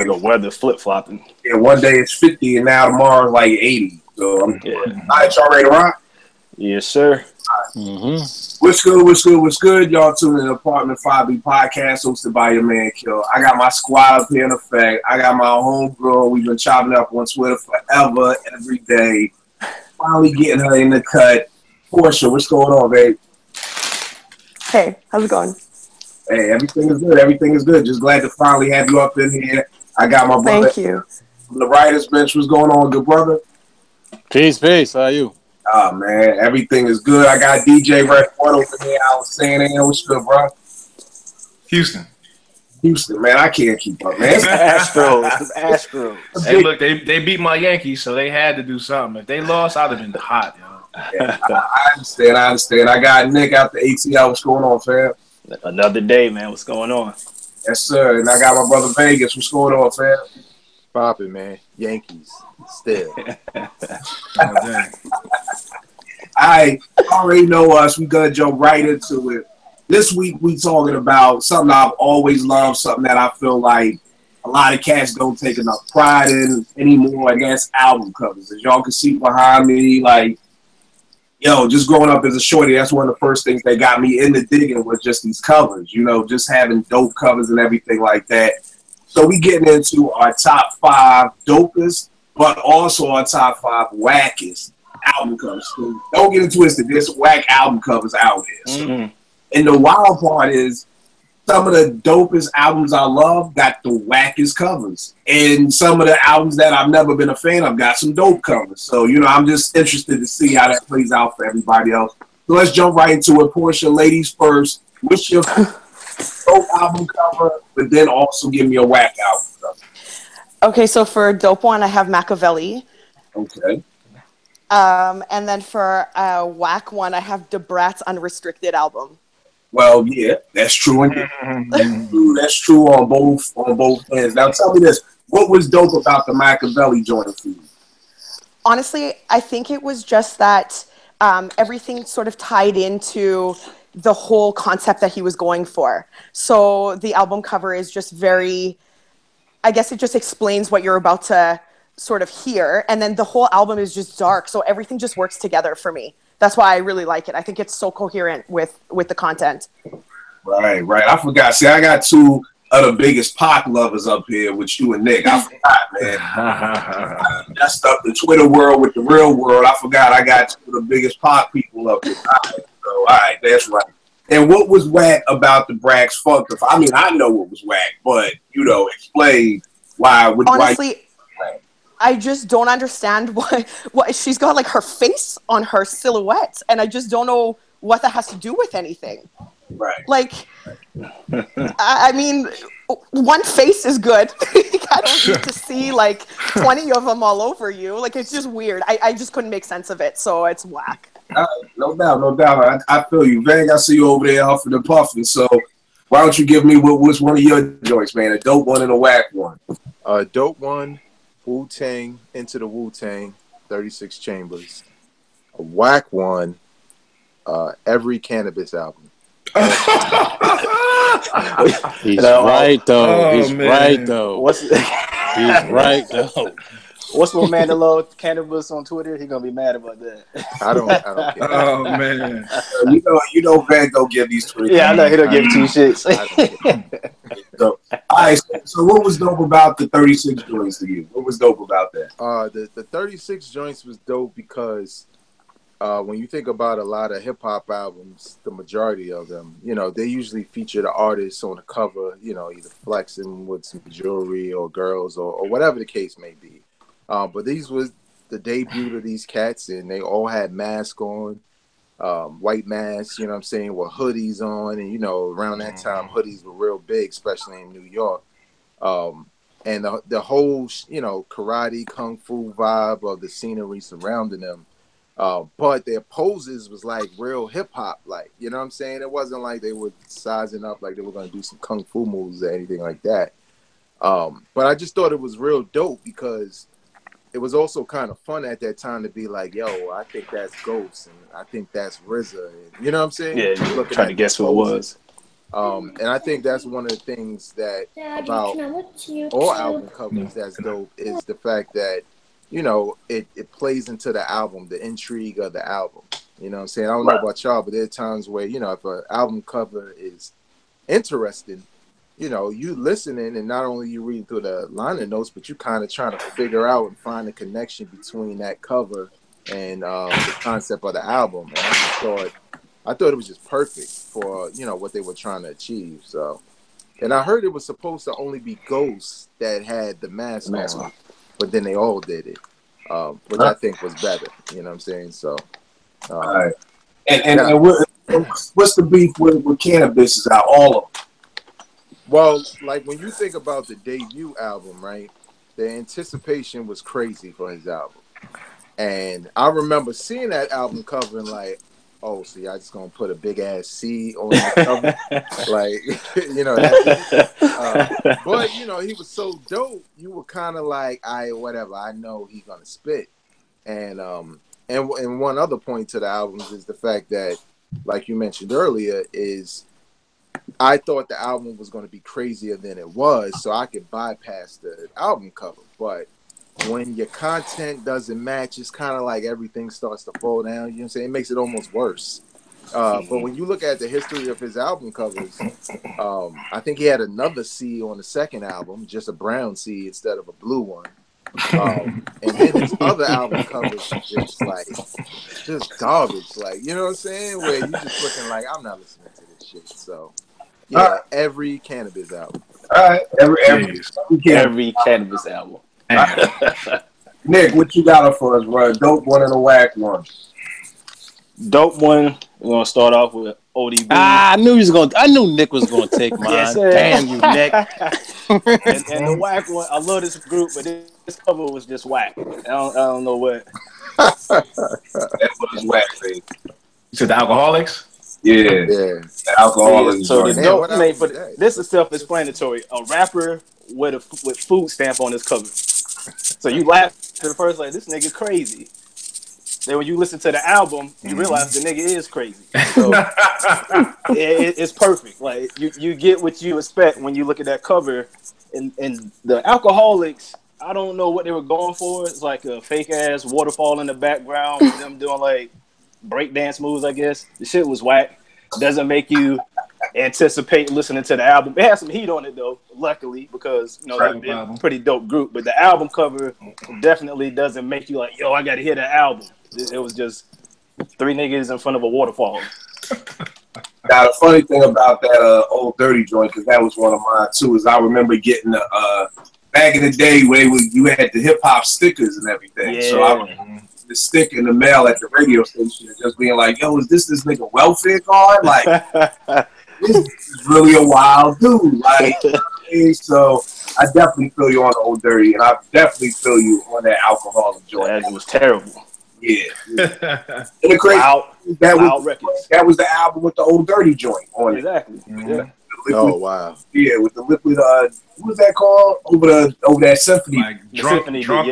The weather flip flopping. Yeah, one day it's 50 and now tomorrow it's like 80. So all right, y'all ready to rock? Yes, sir. What's good? What's good? Y'all tuning in to Apartment 5B podcast hosted by your man Kill. I got my squad up here in effect. I got my homegirl. We've been chopping up on Twitter forever, every day. Finally getting her in the cut. Portia, what's going on, babe? Hey, how's it going? Hey, everything is good. Everything is good. Just glad to finally have you up in here. I got my brother. Thank you. From the writer's bench. What's going on, good brother? Peace. How are you? Oh, man, everything is good. I got DJ Red One over there. I was saying, what's good, bro? Houston, man, I can't keep up, man. Astros. Hey, look, they beat my Yankees, so they had to do something. If they lost, I'd have been hot, yo. Yeah, I understand. I got Nick out the ATL. What's going on, fam? Another day, man. What's going on? Yes, sir. And I got my brother Vegas. What's going on, fam? Poppin', man. Yankees. Still. I already know us. We're going to jump right into it. This week, we talking about something I've always loved, something that I feel like a lot of cats don't take enough pride in anymore, and that's album covers. As y'all can see behind me, like, yo, just growing up as a shorty, that's one of the first things that got me into digging was just these covers, you know, just having dope covers and everything like that. So we getting into our top 5 dopest, but also our top 5 wackest album covers. So don't get it twisted. There's whack album covers out here. So, and the wild part is some of the dopest albums I love got the wackest covers. And some of the albums that I've never been a fan of got some dope covers. So, you know, I'm just interested to see how that plays out for everybody else. So let's jump right into it. Portia, ladies first. What's your dope album cover, but then also give me a whack album cover? Okay, so for a dope one, I have Machiavelli. Okay. And then for a whack one, I have Da Brat's Unrestricted album. Well, yeah, that's true. That's true on both ends. Now, tell me this: what was dope about the Machiavelli joint for you? Honestly, I think it was just that everything sort of tied into the whole concept that he was going for. So the album cover is just very, I guess it just explains what you're about to sort of hear, and then the whole album is just dark, so everything just works together for me. That's why I really like it. I think it's so coherent with the content. Right. I forgot. See, I got 2 of the biggest Pac lovers up here with you and Nick. I forgot, man. I messed up the Twitter world with the real world. I forgot I got 2 of the biggest Pac people up here. All right, that's right. And what was whack about the Brax Funk? I mean, I know what was whack, but, you know, explain why. Honestly, I just don't understand why she's got like her face on her silhouette, and I just don't know what that has to do with anything. Right. Like, I mean, one face is good. I don't need to see like 20 of them all over you. Like, it's just weird. I just couldn't make sense of it, so it's whack. No doubt. I feel you. Vang, I see you over there huffing and puffing, so why don't you give me what's one of your joints, man? A dope one and a whack one. A dope one. Wu-Tang, Into the Wu-Tang, 36 Chambers. A whack one, every Cannabis album. He's right, though. He's right, though. What's my man that loves cannabis on Twitter? He gonna be mad about that. I don't care. Oh man, you know, Van don't give these Twitter. Yeah, I know he don't give 2 shits. So, all right. So, what was dope about the 36 joints to you? What was dope about that? The 36 joints was dope because when you think about a lot of hip hop albums, the majority of them, you know, they usually feature the artists on the cover, you know, either flexing with some jewelry or girls or whatever the case may be. But these was the debut of these cats, and they all had masks on, white masks, you know what I'm saying, with hoodies on. And, you know, around that time, hoodies were real big, especially in New York. And the whole, you know, karate, kung fu vibe of the scenery surrounding them. But their poses was like real hip hop, like, you know what I'm saying? It wasn't like they were sizing up like they were going to do some kung fu moves or anything like that. But I just thought it was real dope because it was also kind of fun at that time to be like, yo, I think that's Ghost and I think that's RZA. And, you know what I'm saying? Yeah, trying to guess who it was. And I think that's one of the things that about all album covers that's dope is the fact that, you know, it plays into the album, the intrigue of the album. You know what I'm saying? I don't know about y'all, but there are times where, you know, if an album cover is interesting, you know, you listening and not only you read through the liner notes, but you kind of trying to figure out and find a connection between that cover and the concept of the album. And I thought it was just perfect for, you know, what they were trying to achieve. So, and I heard it was supposed to only be Ghost that had the mask on, but then they all did it, which I think was better. You know what I'm saying? So, all right. And what's the beef with Cannabis? Is out all of them? Well, like when you think about the debut album, right? The anticipation was crazy for his album, and I remember seeing that album cover and like, oh, so y'all just gonna put a big ass C on the cover, like, you know. But you know, he was so dope. You were kind of like, whatever. I know he's gonna spit, and one other point to the albums is the fact that, like you mentioned earlier, is I thought the album was going to be crazier than it was, so I could bypass the album cover. But when your content doesn't match, it's kind of like everything starts to fall down. You know what I'm saying? It makes it almost worse. But when you look at the history of his album covers, I think he had another C on the second album, just a brown C instead of a blue one. And then his other album covers just garbage. Like, you know what I'm saying? Where you just looking like, I'm not listening to this shit. So, yeah, every Cannabis album. All right, every Cannabis album. Nick, what you got for us, bro? Dope one and a whack one. Dope one. We're gonna start off with ODB. I knew Nick was gonna take mine. Yes, damn you, Nick. and the whack one. I love this group, but this cover was just whack. I don't know what. That's what his whack thing. You said the Alcoholics? Yeah. The Alcoholics. So the dope name for this is self-explanatory. A rapper with food stamp on his cover. So you laugh at the first, like, this nigga crazy. Then when you listen to the album, you realize the nigga is crazy. So it's perfect. Like you get what you expect when you look at that cover. And the Alcoholics, I don't know what they were going for. It's like a fake ass waterfall in the background with them doing like breakdance moves, I guess. The shit was whack. Doesn't make you anticipate listening to the album. It has some heat on it though, luckily, because you know they're a pretty dope group. But the album cover definitely doesn't make you like, yo, I gotta hear the album. It was just three niggas in front of a waterfall. Now the funny thing about that Old Dirty joint, because that was one of mine too, is I remember getting back in the day where you had the hip hop stickers and everything. Yeah. So I remember the sticker in the mail at the radio station and just being like, yo, is this nigga welfare card? Like, this is really a wild dude. Like, so I definitely feel you on the Old Dirty, and I definitely feel you on that Alcoholic joint. That was terrible. Yeah. And the crazy that was the album with the Old Dirty joint on it. Exactly. Mm-hmm. Yeah. Oh wow. Yeah, with the liquid what was that called? Over that symphony. Like drunk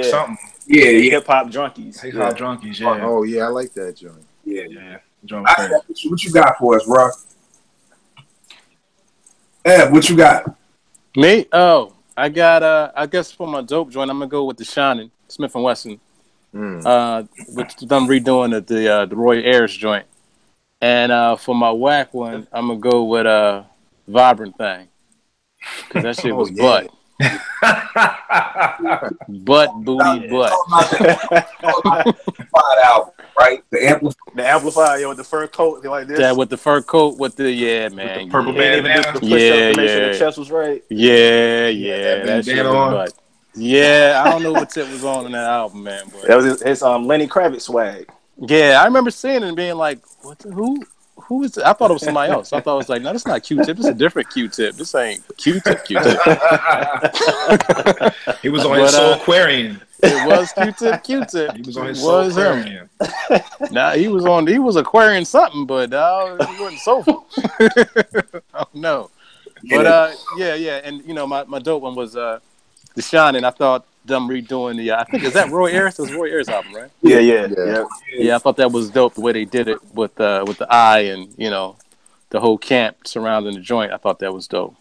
something. Yeah. Hip hop junkies. Hip hop junkies, yeah. Oh yeah, I like that joint. Yeah. What you got for us, bro? Ed, what you got? Me? Oh, I got I guess for my dope joint, I'm gonna go with The Shining, Smith and Wesson. With them redoing the Roy Ayers joint. And for my whack one, I'm gonna go with Vibrant Thing. Cause that shit was butt. Butt, booty, butt. Album, right? The amplifier, yo, with the fur coat, like this. Yeah, with the fur coat, with the man, with the purple bandana. The chest was right. Yeah, that shit was butt. Yeah, I don't know what tip was on in that album, man. But that was his Lenny Kravitz swag. Yeah, I remember seeing it and being like, who is it? I thought it was somebody else. I thought it was like, no, this is not Q-Tip. This is a different Q-Tip. This ain't Q-Tip. He was on his Soul Aquarian. It was Q-Tip. He was on his Soul Aquarian. Nah, he was Aquarian something, but he wasn't soulful. Oh no. But yeah. And you know, my dope one was The Shining. I thought them redoing the I think is that Roy Ayers? It was Roy Ayers album, right? Yeah. I thought that was dope the way they did it with the eye and you know the whole camp surrounding the joint. I thought that was dope.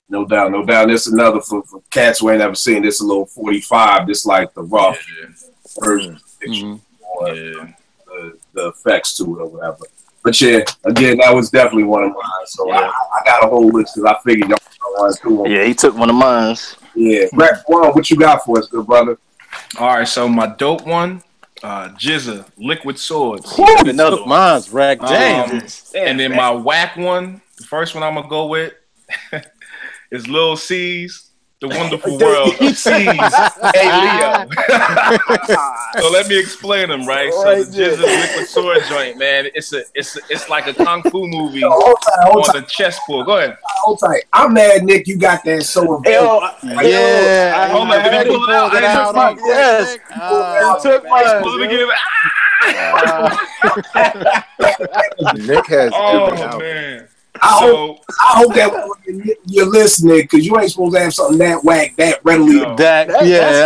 No doubt, no doubt. This another for cats who ain't ever seen this. A little 45. This like the rough version. Or the effects to it or whatever. But yeah, again, that was definitely one of mine. So I got a whole list because I figured y'all want to do them. Yeah, he took one of mine. Yeah, Rack One, what you got for us, good brother? All right, so my dope one, Jizza, Liquid Swords. Another mine's Rack James. And then my whack one, the first one I'm gonna go with is Lil C's, The Wonderful World of C's. Hey Leo. So let me explain them, right? So the Jizza Liquid Sword joint, man, it's like a kung fu movie on the chessboard. Go ahead. Hold tight. I'm mad, Nick. You got that so Yeah. Hold on, did he pull it out? I didn't took mine. Yes. Took mine. Pull it again. Nick has every Oh album. man. I hope that you're listening because you ain't supposed to have something that whack that readily. That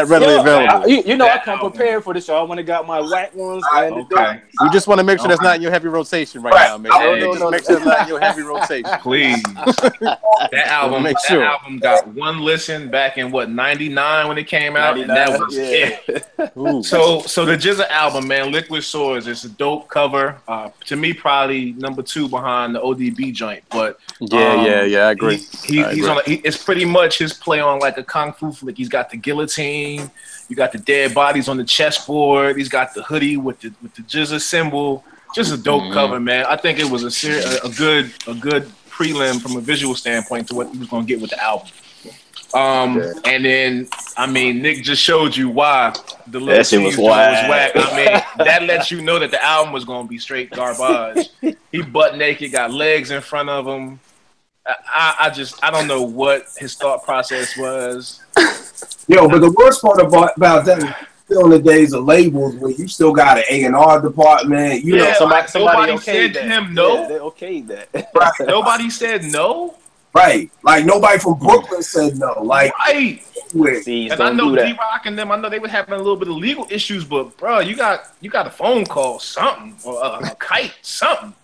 readily available. You know, I come prepared for this show. I went and got my whack ones. Okay. We just want to make sure that's not in your heavy rotation right now, man. No. Make sure it's not in your heavy rotation. Please. That album, Make sure. that album got one listen back in what, 99 when it came out, and that was it. Ooh. So the Jizza album, man, Liquid Swords, it's a dope cover. To me, probably number 2 behind the ODB joint. But I agree. He's on. It's pretty much his play on like a kung fu flick. He's got the guillotine. You got the dead bodies on the chessboard. He's got the hoodie with the Jizza symbol. Just a dope cover, man. I think it was a good prelim from a visual standpoint to what he was going to get with the album. And then, I mean, Nick just showed you why the little shit was whack. I mean, that lets you know that the album was going to be straight garbage. He butt naked, got legs in front of him. I don't know what his thought process was. Yo, but the worst part about that is still in the days of labels where you still got an A&R department. You know, somebody okayed said to that. him no. Yeah, they okayed that. right, Nobody said no. right. Like nobody from Brooklyn said no. Like, Right. These And I don't know do that. D-Rock and them, I know they were having a little bit of legal issues, but bro, you got a phone call, something, or a kite, something.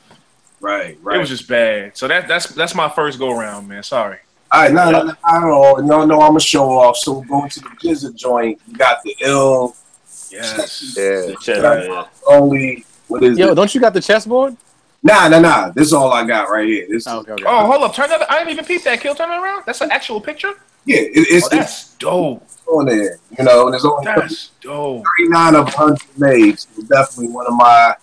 right. It was just bad. So that's my first go around, man. Sorry. All right, no, I don't know. Y'all know I'm a show off. So going to the Jizza joint, you got the ill. Yes. Yeah. Only what is Yo, it? don't you got the chessboard? Nah. This is all I got right here. This Okay. Oh, hold up. Turn that. I didn't even peep that. Kill. Turn it around. That's an actual picture. it's That's dope. on there. You know, there's only That's dope. 39 of 100 made. So definitely one of my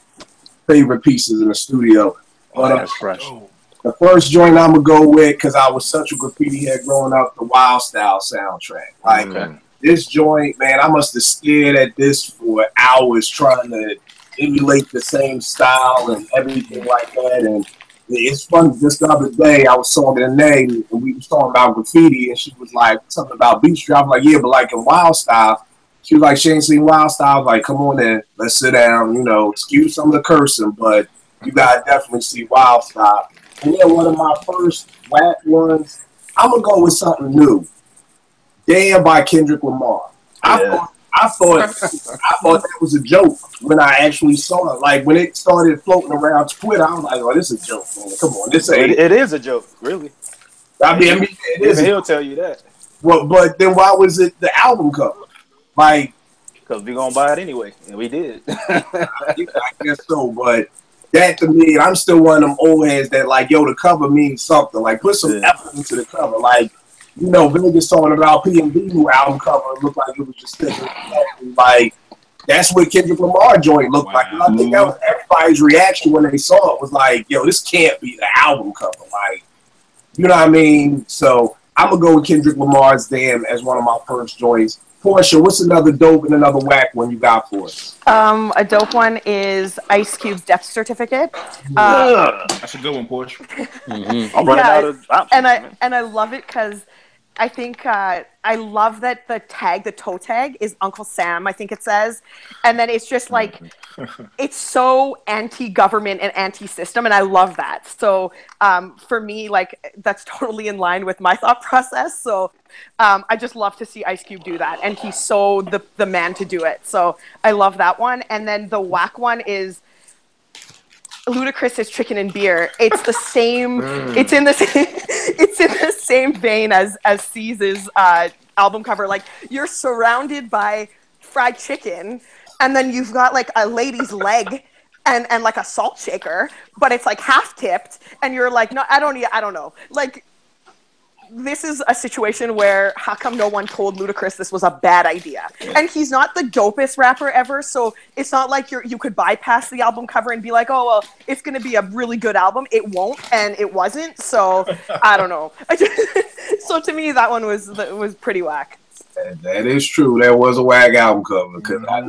favorite pieces in the studio. But That's fresh. Dope. the first joint I'm gonna go with, because I was such a graffiti head growing up, the Wild Style soundtrack. Like this joint, man, I must have stared at this for hours trying to emulate the same style and everything like that. And it's funny, just the other day I was talking to Nay and we was talking about graffiti, and she was like something about Beat Street. I was like, yeah, but like in Wild Style. She was like, she ain't seen Wild Style. I was like, come on in, let's sit down. You know, excuse some of the cursing, but you gotta definitely see Wild Style. And then one of my first whack ones, I'm gonna go with something new. Damn by Kendrick Lamar. I thought that was a joke when I actually saw it. Like when it started floating around Twitter, I was like, "Oh, this is a joke, man. Come on, this ain't." It is a joke, really. I mean, it is. He'll tell you that. Well, but then why was it the album cover? Like, because we're gonna buy it anyway, and we did. I guess so, but that to me, I'm still one of them old heads that like, yo, the cover means something. Like, put some effort into the cover. Like, you know, Vegas talking about PNB new album cover. It looked like it was just sticking. Like, that's what Kendrick Lamar joint looked like. And I think that was everybody's reaction when they saw it was like, yo, this can't be the album cover. Like, you know what I mean? So I'm gonna go with Kendrick Lamar's Damn as one of my first joints. Portia, what's another dope and another whack one you got for us? A dope one is Ice Cube's Death Certificate. That's a good one, Porsche. I'm running out of options, and I love it because I think I love that the toe tag is Uncle Sam, I think it says. And then it's just like, it's so anti-government and anti-system, and I love that. So for me, like, that's totally in line with my thought process. So I just love to see Ice Cube do that, and he's so the man to do it. So I love that one. And then the whack one is Ludacris's Chicken and Beer. It's the same. It's in the same. It's in the same vein as C's album cover. Like, you're surrounded by fried chicken, and then you've got like a lady's leg and like a salt shaker, but it's like half tipped, and you're like, no, I don't know. Like, this is a situation where how come no one told Ludacris this was a bad idea? And he's not the dopest rapper ever, so it's not like you could bypass the album cover and be like, oh, well, it's going to be a really good album. It won't, and it wasn't, so I don't know. So to me, that one was pretty whack. That is true. That was a whack album cover because I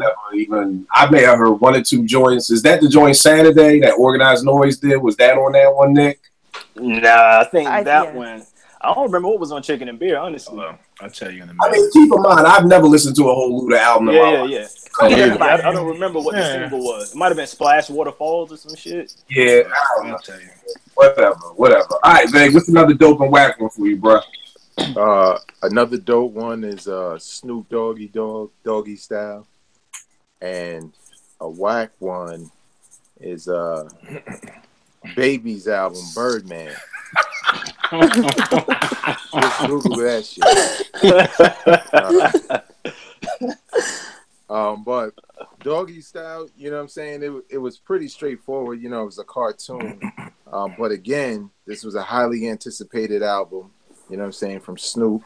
may have heard one or two joints. Is that the joint Saturday that Organized Noise did? Was that on that one, Nick? Nah, I think that one. I don't remember what was on Chicken and Beer, honestly. I'll tell you in a minute. I mean, keep in mind, I've never listened to a whole Luda album. Yeah. I don't remember what the single was. It might have been Splash Waterfalls or some shit. Yeah, I'll tell you. Whatever. All right, Veg, what's another dope and whack one for you, bro? Another dope one is Snoop Doggy Style, and a whack one is Baby's album Birdman. Just Google that shit. But Doggy Style, you know what I'm saying? It was pretty straightforward. You know, it was a cartoon. But again, this was a highly anticipated album. You know what I'm saying? From Snoop.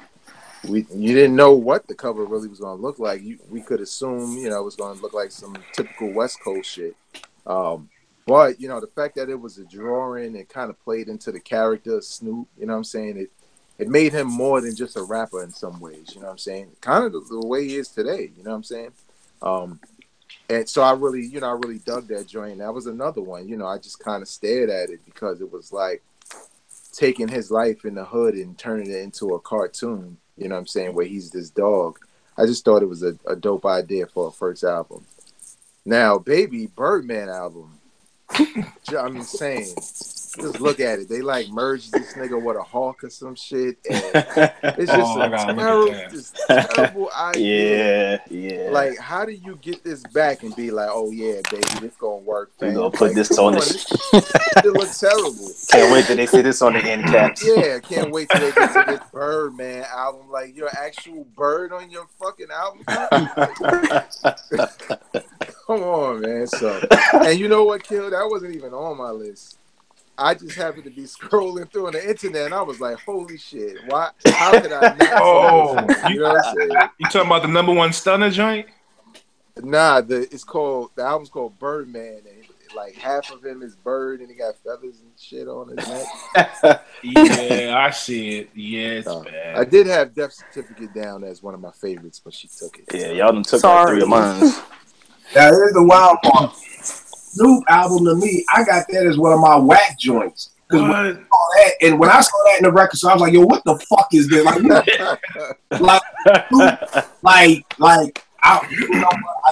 You didn't know what the cover really was going to look like. We could assume, you know, it was going to look like some typical West Coast shit. But, you know, the fact that it was a drawing and kind of played into the character of Snoop, you know what I'm saying? It made him more than just a rapper in some ways, you know what I'm saying? Kind of the way he is today, you know what I'm saying? And so I really dug that joint. That was another one, you know, I just kind of stared at it because it was like taking his life in the hood and turning it into a cartoon, you know what I'm saying, where he's this dog. I just thought it was a dope idea for a first album. Now, Baby Birdman album, I'm insane. Just look at it. They like merged this nigga with a hawk or some shit. And it's just terrible idea. Yeah. Like, how do you get this back and be like, oh yeah, baby, this gonna work? We gonna put this on this. It looks terrible. Can't wait till they see this on the end caps. Yeah, can't wait till they get to this Birdman album. Like, your actual bird on your fucking album. Come on, man. So, and you know what, Kill? That wasn't even on my list. I just happened to be scrolling through on the internet, and I was like, "Holy shit! Why? How could I not?" You know what I'm saying? You talking about the number one stunner joint? Nah, the album's called Birdman, and like half of him is bird, and he got feathers and shit on his neck. Yeah, I see it. Yeah, it's bad. I did have Death Certificate down as one of my favorites, but she took it. Yeah, y'all done took like 3 of mine. Now, here's the wild part. Snoop album to me, I got that as one of my whack joints. When I saw that in the record, so I was like, "Yo, what the fuck is this?" I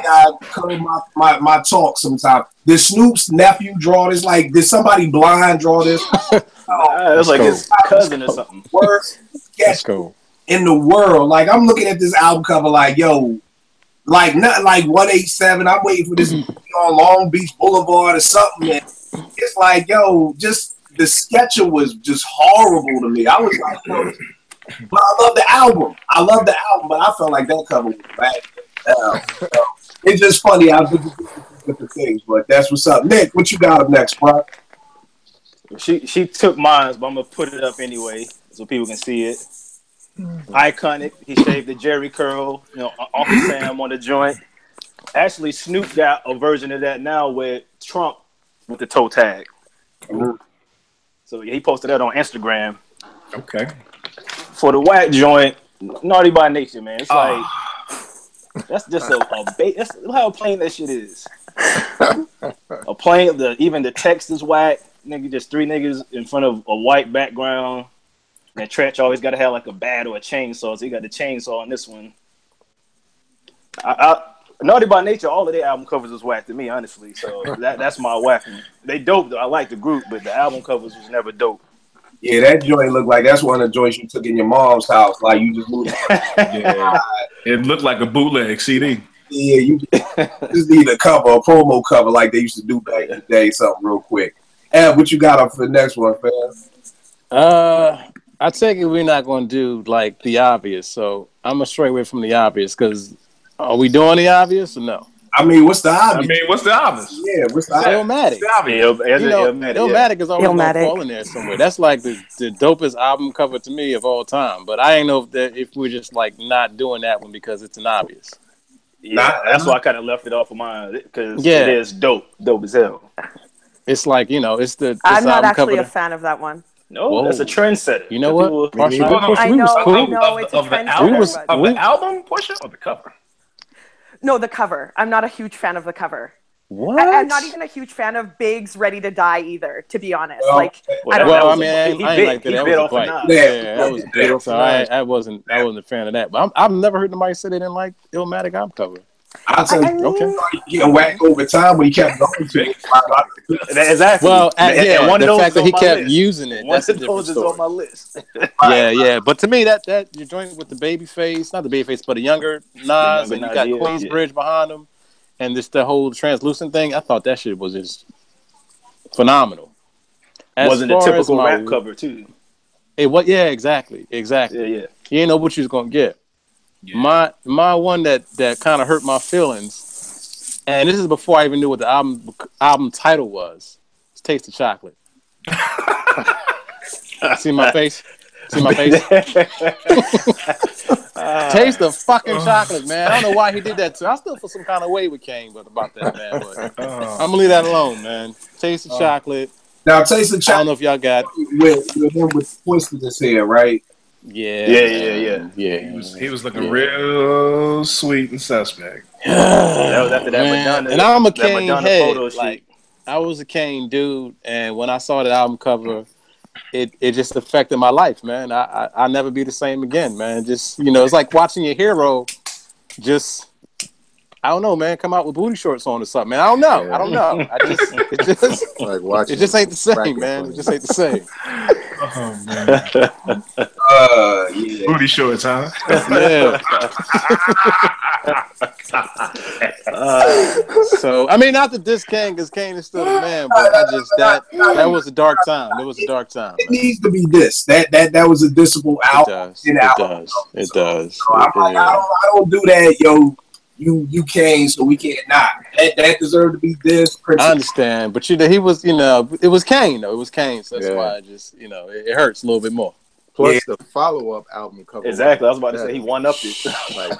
gotta cover my talk sometimes. Did Snoop's nephew draw this? Like, did somebody blind draw this? It's like his cousin or something. Worst sketch in the world. Like, I'm looking at this album cover, like, yo. Like, nothing like 187. I'm waiting for this on Long Beach Boulevard or something. And it's like, yo, just the sketcher was just horrible to me. I was like, yo, but I love the album. But I felt like that cover was bad. It's just funny. I was different things, but that's what's up. Nick, what you got up next, bro? She took mine, but I'm gonna put it up anyway so people can see it. Iconic. He shaved the Jerry curl, you know, Uncle Sam on the joint. Actually, Snoop got a version of that now with Trump with the toe tag. So he posted that on Instagram. Okay. For the whack joint, Naughty by Nature, man. It's like that's just that's how plain that shit is. Even the text is whack. Nigga, just 3 niggas in front of a white background. And Trench always got to have like a bat or a chainsaw, so he got the chainsaw on this one. Naughty by Nature, all of their album covers was whack to me, honestly. So that's my whack. They dope though. I like the group, but the album covers was never dope. Yeah, that joint looked like that's one of the joints you took in your mom's house. Like, you just moved. Yeah, it looked like a bootleg CD. Yeah, you just need a promo cover like they used to do back in the day. Something real quick. And what you got up for the next one, fam? I take it we're not going to do like the obvious, so I'm gonna stray away from the obvious because are we doing the obvious or no? I mean, what's the obvious? What's the obvious? Yeah, what's the obvious? Illmatic. Illmatic is always going to fall in there somewhere. That's like the dopest album cover to me of all time. But I ain't know if we're just like not doing that one because it's an obvious. Yeah, that's why I kind of left it off of mine because it is dope as hell. It's like it's the. I'm not actually a fan of that one. No, that's a trendsetter. You know what? I know it's a trendsetter. Of the album portion or the cover? No, the cover. I'm not a huge fan of the cover. What? I'm not even a huge fan of Big's "Ready to Die" either, to be honest. I ain't like that. That was a fight. Yeah, that was big. So I wasn't a fan of that. But I've never heard nobody say they didn't like Illmatic album cover. I'll tell you, okay. Getting whacked over time when he kept going to it. Exactly. Well, the fact that he kept using it. That's a different story. On my list. Yeah. But to me, that you're joining with the baby face, not the baby face, but a younger Nas, and you got Queensbridge behind him, and this the whole translucent thing. I thought that shit was just phenomenal. Wasn't a typical rap cover too. It was, exactly. Yeah. You didn't know what you was gonna get. Yeah. My one that kind of hurt my feelings, and this is before I even knew what the album title was. It's Taste of Chocolate. See my face? Taste of fucking chocolate, man. I don't know why he did that too. I still feel some kind of way with Kane about that, man. But I'm gonna leave that alone, man. Taste of Chocolate. Now, Taste of Chocolate. I don't know if y'all got with him with twist in his hair, right? Yeah. He was looking real sweet and suspect. That was after that Madonna. And I'm a Kane head. Like, I was a Kane dude, and when I saw that album cover, it just affected my life, man. I'll never be the same again, man. Just it's like watching your hero just. I don't know, man. Come out with booty shorts on or something, man. I don't know. It just ain't the same, man. It just ain't the same. Oh man. Booty shorts, huh? Yeah. So I mean, not that this Kane, because Kane is still the man, but that was a dark time. It was a dark time. It needs to be this. That was a dissable album. It does. So I don't do that, yo. You came, so we can't not. That deserved to be this. I understand, but he was, it was Kane though. It was Kane, so that's why I just, it hurts a little bit more. Plus the follow-up album cover. Exactly, I was about to say he one upped it.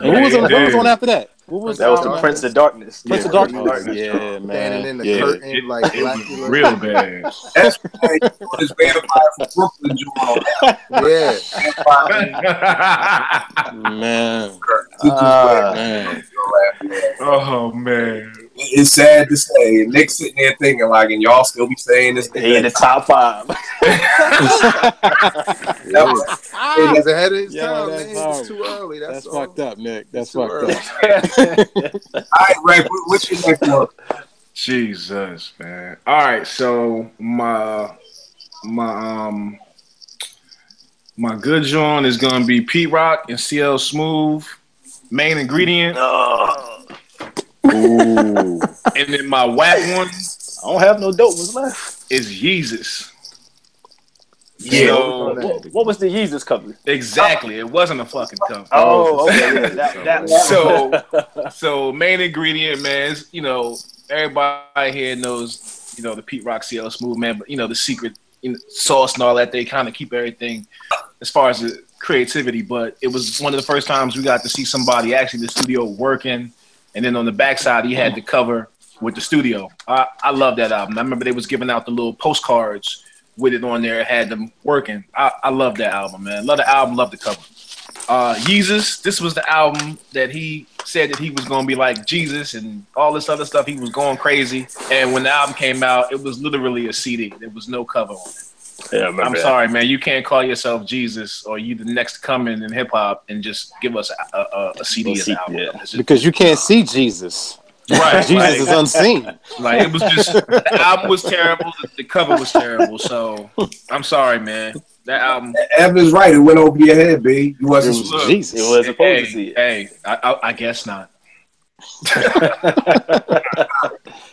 Who was on after that? That was the Prince of Darkness. Prince of Darkness. Yeah, man. Standing in the curtain like Blackula. Real bad. That's why this vampire from Brooklyn Man. Man. Oh man. It's sad to say. Nick's sitting there thinking like, and y'all still be saying this. He in the top 5. He was ahead of his time, man. It's too early. That's fucked up, Nick. That's fucked up. All right, Ray, what's your next one? Jesus, man. All right, so my good joint is gonna be Pete Rock and CL Smooth. Main ingredient. Ooh. And then my whack one. I don't have no dope ones left. Is Yeezus. Yeah. So, what was the Yeezus cover? Exactly. It wasn't a fucking cover. Oh, okay. So main ingredient, man, is, everybody here knows, the Pete Rock CL Smooth, man, but the secret sauce and all that, they kind of keep everything as far as the creativity, but it was one of the first times we got to see somebody actually in the studio working, and then on the backside he had the cover with the studio. I love that album. I remember they was giving out the little postcards with it on there, had them working. I love that album, man. Love the album, love the cover. Yeezus, this was the album that he said that he was going to be like Jesus and all this other stuff. He was going crazy. And when the album came out, it was literally a CD. There was no cover on it. Yeah, I'm sorry, man. You can't call yourself Jesus or you the next coming in hip hop and just give us a CD as an album. Yeah. Because you can't see Jesus. Right, Jesus is unseen. Like, it was just, the album was terrible, the cover was terrible. So I'm sorry, man. That album. Evan's right. It went over your head, B. You wasn't Jesus. It was supposed to see. Hey, I guess not.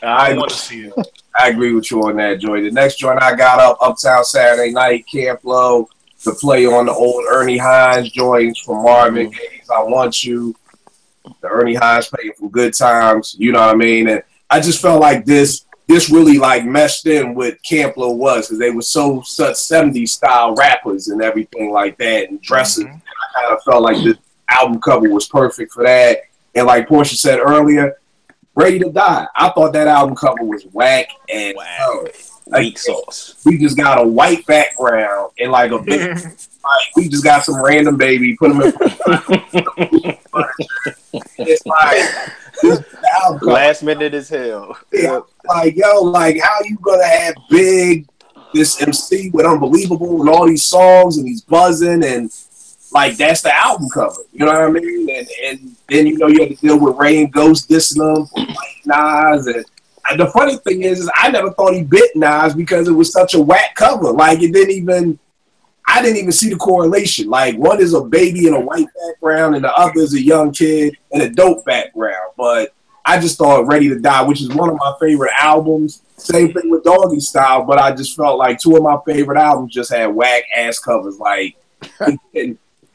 I want to see it. I agree with you on that, Joy. The next joint I got up, Uptown Saturday Night, Camp Low, to play on the old Ernie Hines joints from Marvin Gaye's I Want You. The Ernie Hines playing from Good Times, you know what I mean? And I just felt like this really like meshed in with Camp Low was, because they were such 70s style rappers and everything like that, and dresses. And I kind of felt like this album cover was perfect for that. And like Portia said earlier, Ready to Die. I thought that album cover was whack and weak sauce. We just got a white background and like a big, like, we just got some random baby, put them in. It's like this album cover, last minute as hell. Yeah, like yo, like how you gonna have Big, this MC with Unbelievable and all these songs and he's buzzing and. Like, that's the album cover. You know what I mean? And then, you know, you have to deal with Ray and Ghost dissing them for like Nas. And the funny thing is I never thought he bit Nas because it was such a whack cover. Like, I didn't even see the correlation. Like, one is a baby in a white background and the other is a young kid in a dope background. But I just thought Ready to Die, which is one of my favorite albums. Same thing with Doggy Style, but I just felt like two of my favorite albums just had whack-ass covers. Like,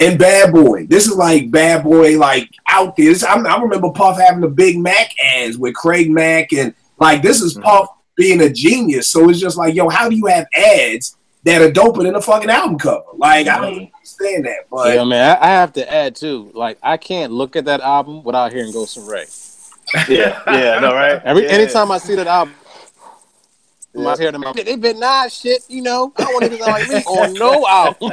and Bad Boy. This is like Bad Boy, like out there. I remember Puff having the Big Mac ads with Craig Mack, and like this is Puff being a genius. So it's just like, yo, how do you have ads that are doper than a fucking album cover? Like, I don't understand that. But yeah, man, I have to add too. Like, I can't look at that album without hearing Ghost and Ray. yeah, no, right? Anytime I see that album, I hear them. They been nice shit, you know. I don't want to be like me on no album.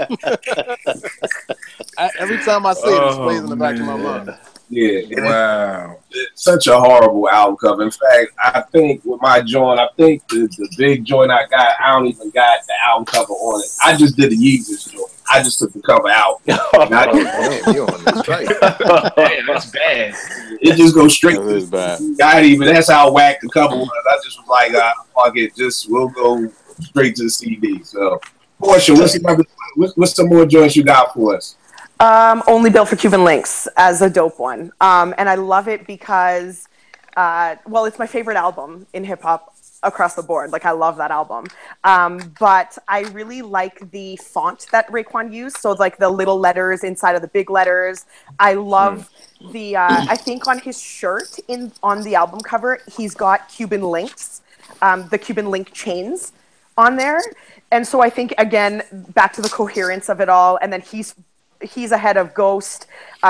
Every time I see it, it plays in the back of my mind. Yeah, wow, it's such a horrible album cover. In fact, I think with my joint, I think the big joint I got, I don't even got the album cover on it. I just did the Yeezus joint. I just took the cover out. That's bad. It just goes straight. That is bad. That's how whack the cover was. I just was like, fuck it, we'll go straight to the CD. So, Portia, what's some more joints you got for us? Only Built for Cuban Links as a dope one. And I love it because, it's my favorite album in hip hop across the board. Like, I love that album. But I really like the font that Raekwon used. So, like, the little letters inside of the big letters. I love I think on his shirt on the album cover, he's got Cuban links, the Cuban link chains on there. And so I think, again, back to the coherence of it all. And then he's ahead of Ghost.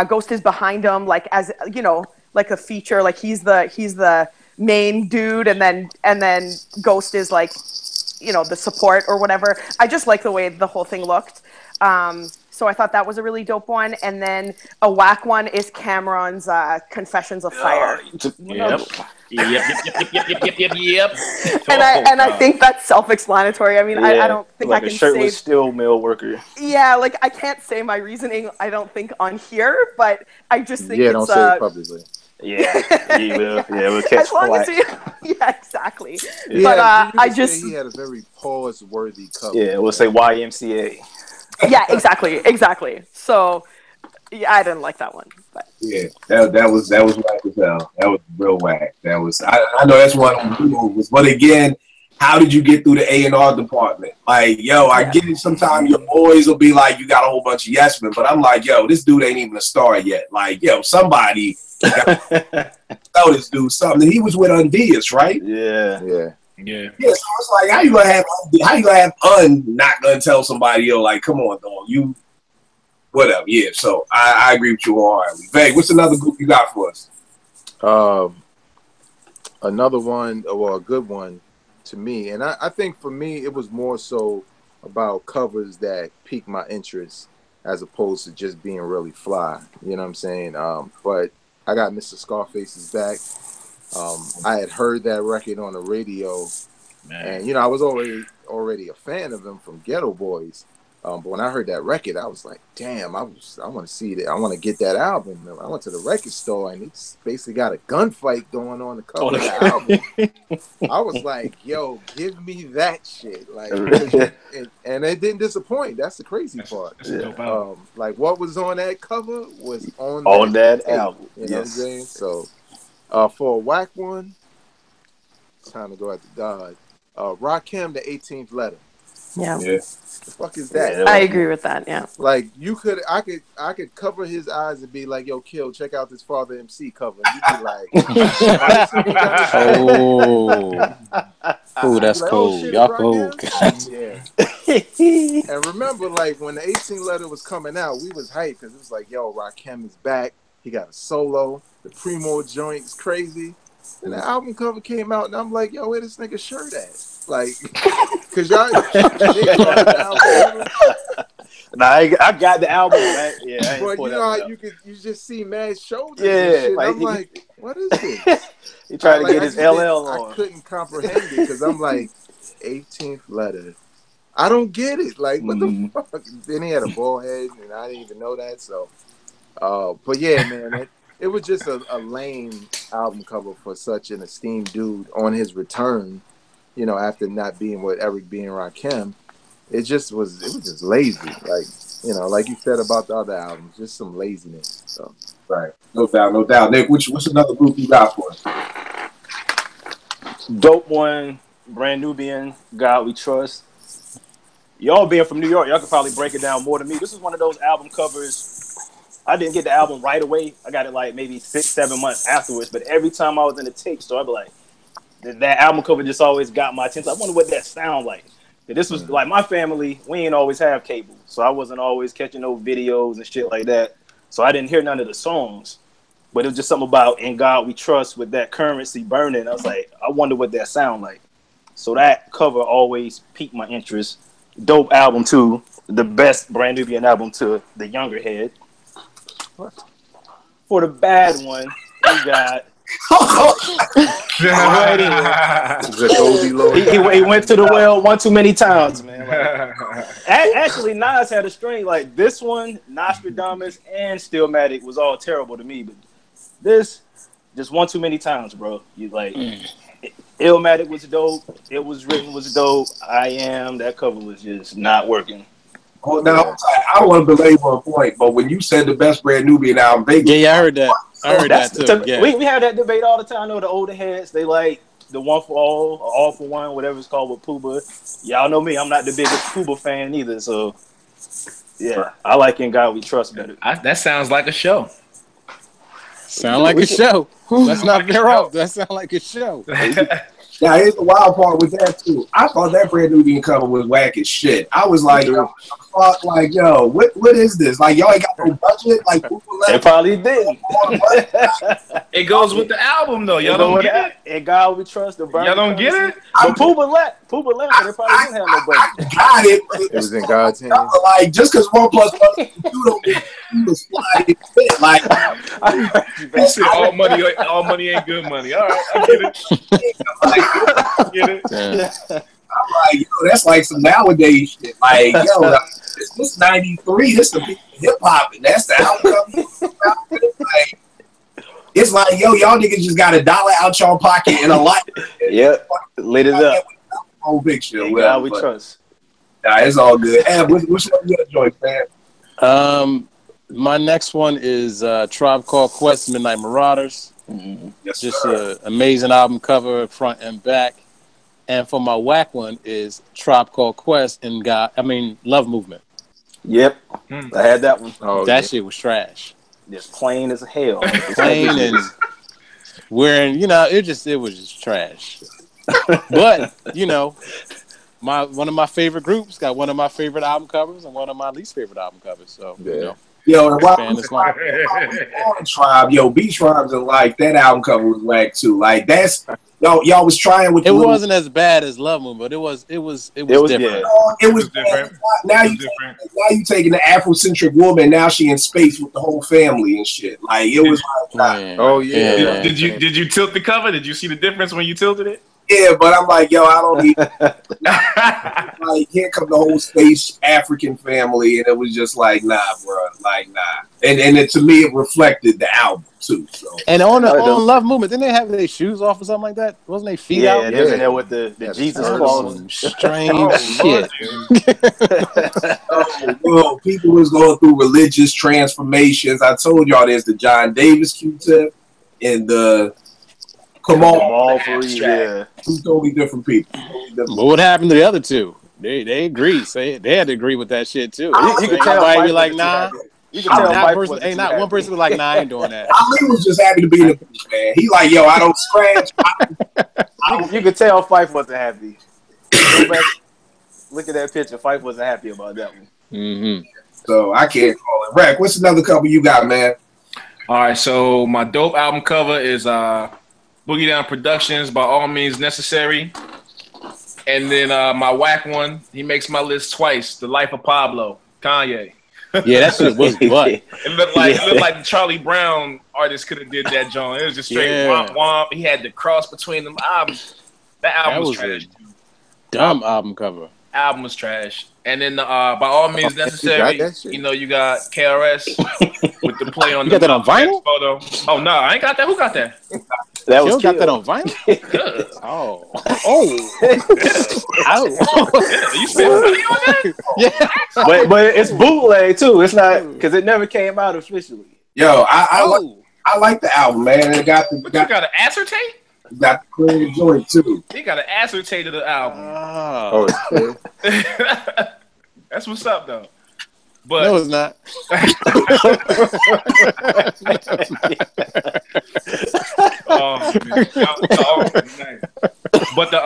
Ghost is behind him, like, as, you know, like a feature, like he's the main dude, and then Ghost is like, you know, the support or whatever. I just like the way the whole thing looked. So I thought that was a really dope one. And then a whack one is Cameron's Confessions of Fire. Yep. And I think that's self-explanatory. I mean, I don't think like I can a shirtless say steel mill worker. Yeah, like I can't say my reasoning. I don't think on here, but I just think it's don't say it publicly. Yeah, you will. Yeah, we'll catch as long flack. as yeah, exactly. Yeah, But I just he had a very pause-worthy cover. Yeah, we'll say YMCA. yeah, exactly. So yeah, I didn't like that one. But Yeah, that was whack as hell. That was real whack. That was I know that's one of the movies, but again, how did you get through the A&R department? Like, yo, I get it. Sometimes your boys will be like, you got a whole bunch of yes men, but I'm like, yo, this dude ain't even a star yet. Like, yo, somebody tell this dude something. He was with Undias, right? Yeah. Yeah, so it's like, how you gonna have not gonna tell somebody, yo, like, come on, dog, you whatever. Yeah, so I agree with you wholeheartedly. Veg, what's another group you got for us? Another one, a good one to me, and I think for me it was more so about covers that piqued my interest as opposed to just being really fly. You know what I'm saying? But I got Mr. Scarface's Back. I had heard that record on the radio, and you know I was already a fan of him from Ghetto Boys. But when I heard that record, I was like, "Damn! I want to see that. I want to get that album." I went to the record store, and it's basically got a gunfight going on the cover of the album. I was like, "Yo, give me that shit!" Like, and it didn't disappoint. That's the crazy part. Like what was on that cover was on that album. You know what I'm saying? So For a whack one, time to go after God. Rakim, the 18th letter. Yeah. The fuck is that? Yeah. I agree with that. Yeah. Like I could cover his eyes and be like, "Yo, Kill, check out this Father MC cover." You'd be like, "Oh, that's like, cool. Oh, shit, Y'all Rakim? cool." Yeah. And remember, like when the 18th letter was coming out, we was hyped because it was like, "Yo, Rakim is back. He got a solo. The Primo joint is crazy." And the album cover came out, and I'm like, "Yo, where this nigga shirt at?" Like, cause y'all. Nah, I got the album back. Yeah, but you know how you just see mad shoulders. Yeah, and shit. like, I'm like, what is this? He tried to get his LL on. I couldn't comprehend it because I'm like, 18th letter. I don't get it. Like, what the fuck? Then he had a bald head, and I didn't even know that. So, but yeah, man, it was just a lame album cover for such an esteemed dude on his return. You know, after not being with Eric B. and Rakim, it was just lazy. Like, you know, like you said about the other albums, just some laziness. So, right, no doubt. Nick, what's another group you got for us? Dope one, Brand Nubian, God We Trust. Y'all being from New York, y'all could probably break it down more than me. This is one of those album covers. I didn't get the album right away. I got it like maybe 6-7 months afterwards. But every time I was in the tape store, I'd be like, that album cover just always got my attention. I wonder what that sound like. This was like my family. We ain't always have cable, so I wasn't always catching no videos and shit like that. So I didn't hear none of the songs. But it was just something about "In God We Trust" with that currency burning. I was like, I wonder what that sound like. So that cover always piqued my interest. Dope album too. The best Brand Nubian album to the younger head. For the bad one, we got. He went to the well one too many times, man. Like, actually, Nas had a string like this one, Nostradamus and Stillmatic was all terrible to me, but this just one too many times, bro. You like Illmatic was dope. It Was Written was dope. I Am, that cover was just not working. Oh, now I don't want to belabor a point, but when you said the best Brand Nubian album, I heard that. I heard that too. Yeah. We have that debate all the time. I know the older heads, they like the One for All, or All for One, whatever it's called with Puba. Y'all know me. I'm not the biggest Puba fan either. So, yeah, I like In God We Trust better. That sounds like a show. Sound like a show. Let's not veer off. That sound like a show. Now, here's the wild part with that, too. I thought that Brand Nubian cover was whack as shit. I was like, fuck, like, yo, what is this? Like, y'all ain't got no budget? Like, they probably didn't. It goes with the album, though. Y'all don't get it? In God We Trust. Y'all don't get it? But Puba left, so they probably didn't have no budget. I got it. It was in God's hands. Like, just because 1 + 1 you don't get the slide fit. Like, all money ain't good money. All right, I get it. Get it? Yeah. I'm like, yo, that's like some nowadays shit. Like, yo, this 93, this the hip hop, and that's the outcome. Like, it's like, yo, y'all niggas just got $1 out y'all pocket and a light. Yep, lit it up. Whole picture. God We Trust. Nah, it's all good. Which one you enjoy, man? My next one is Tribe Called Quest, Midnight Marauders. Mm-hmm. Yes, just an amazing album cover, front and back. And for my whack one is Tribe Called Quest and Love Movement. Yep, I had that one. Oh, that shit was trash. Just plain as hell. Plain and wearing, it was just trash. But one of my favorite groups got one of my favorite album covers and one of my least favorite album covers. So Yo, Tribe, Beach Tribes and like that album cover was whack too. Like that's y'all was trying with. It wasn't as bad as Love Moon, but it was different. Yeah. It was different. Now you taking the Afrocentric woman. Now she in space with the whole family and shit. Like it was. Oh yeah. Did you tilt the cover? Did you see the difference when you tilted it? Yeah, but I'm like, yo, I don't need. Like, here come the whole space African family, and it was just like, nah, bro, like, nah. And it, to me, it reflected the album too. So. And on Love Movement, didn't they have their shoes off or something like that? Wasn't they feet out? Yeah, they was in there with the Jesus clause. Strange shit. Well, people was going through religious transformations. I told y'all there's the John Davis Q-tip and the Kamal Fareed, yeah. Two totally different people. But what happened to the other two? They agreed. Say they had to agree with that shit too. You can tell Everybody be Phife like, wasn't nah. too happy. You can tell Phife wasn't Ain't too not one happy. person was like, nah, I ain't doing that. Ali was just happy to be in the beach, man. He like, yo, I don't scratch. You could tell Phife wasn't happy. Go back, look at that picture. Phife wasn't happy about that one. Mm-hmm. So I can't call it. Rack, what's another couple you got, man? All right, so my dope album cover is Boogie Down Productions, By All Means Necessary. And then my whack one, he makes my list twice, The Life of Pablo, Kanye. Yeah, that shit was what? It looked like the Charlie Brown artist could have did that, John. It was just straight womp womp. He had the cross between them albums. That album was trash. Dumb album cover. Album was trash. And then By All Means Necessary, you know, you got KRS with the play on you got that on vinyl? Photo. Oh no, I ain't got that. Who got that? That was got that on vinyl? Oh. You spent money on that? Yeah. but it's bootleg too. It's not because it never came out officially. Yo, I like the album, man. It got You got to acetate? Got the clean joint too. He got an acetate of the album. That's what's up though. But no, it's not. But the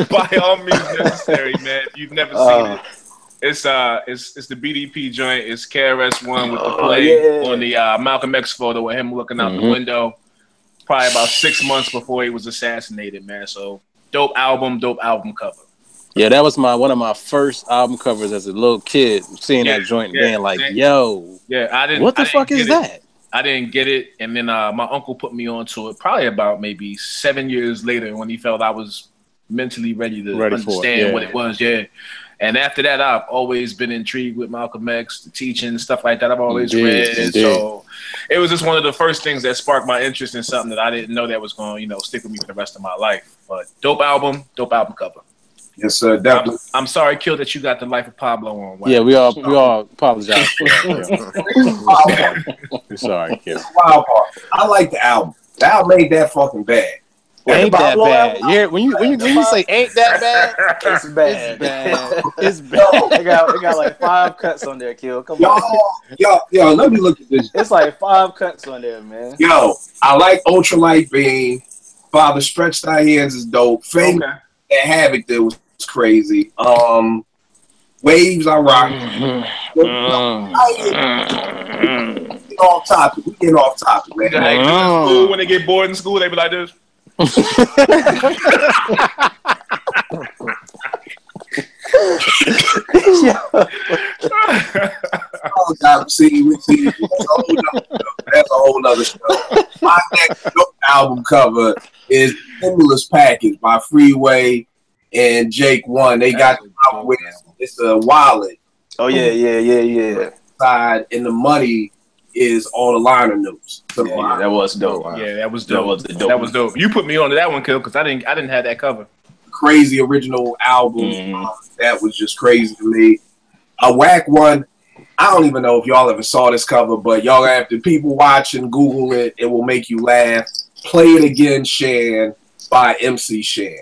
By All Means Necessary, man. If you've never seen it. It's the BDP joint. It's KRS-One with the play on the Malcolm X photo with him looking out the window. Probably about 6 months before he was assassinated, man. So dope album cover. Yeah, that was one of my first album covers as a little kid. Seeing that joint and being like, "Yo, I didn't. What the fuck is that?" I didn't get it, and then my uncle put me onto it. Probably about maybe 7 years later, when he felt I was mentally ready to understand what it was. Yeah. And after that, I've always been intrigued with Malcolm X, the teaching, stuff like that. I've always read. So it was just one of the first things that sparked my interest in something that I didn't know that was going to, stick with me for the rest of my life. But dope album cover. Yes, sir. Definitely. I'm sorry, Kill, that you got the Life of Pablo on. Wow. Yeah, we all apologize for that. We're sorry, Kill. Wild part. I like the album. The album ain't that fucking bad. Ain't that bad? Yeah, when you say ain't that bad, it's bad. It's bad. It got like 5 cuts on there, Kill. Come on. Yo, let me look at this. It's like 5 cuts on there, man. Yo, I like Ultralight Beam. Father Stretched Our Hands is dope. Fame and Havoc that was crazy. Waves I rock. Off topic. We getting off topic, man. Like, when they get bored in school, they be like this. Oh, God, see, that's a whole nother show. My next album cover is Stimulus Package by Freeway and Jake One. They got with it's a wallet. Oh yeah. Side and the money is all the liner notes. So that was dope. Yeah, that was dope. That was dope. You put me on to that one, Kill, because I didn't have that cover. Crazy original album. That was just crazy to me. A whack one. I don't even know if y'all ever saw this cover, but y'all have to people watch and Google it. It will make you laugh. Play It Again, Shan by MC Shan.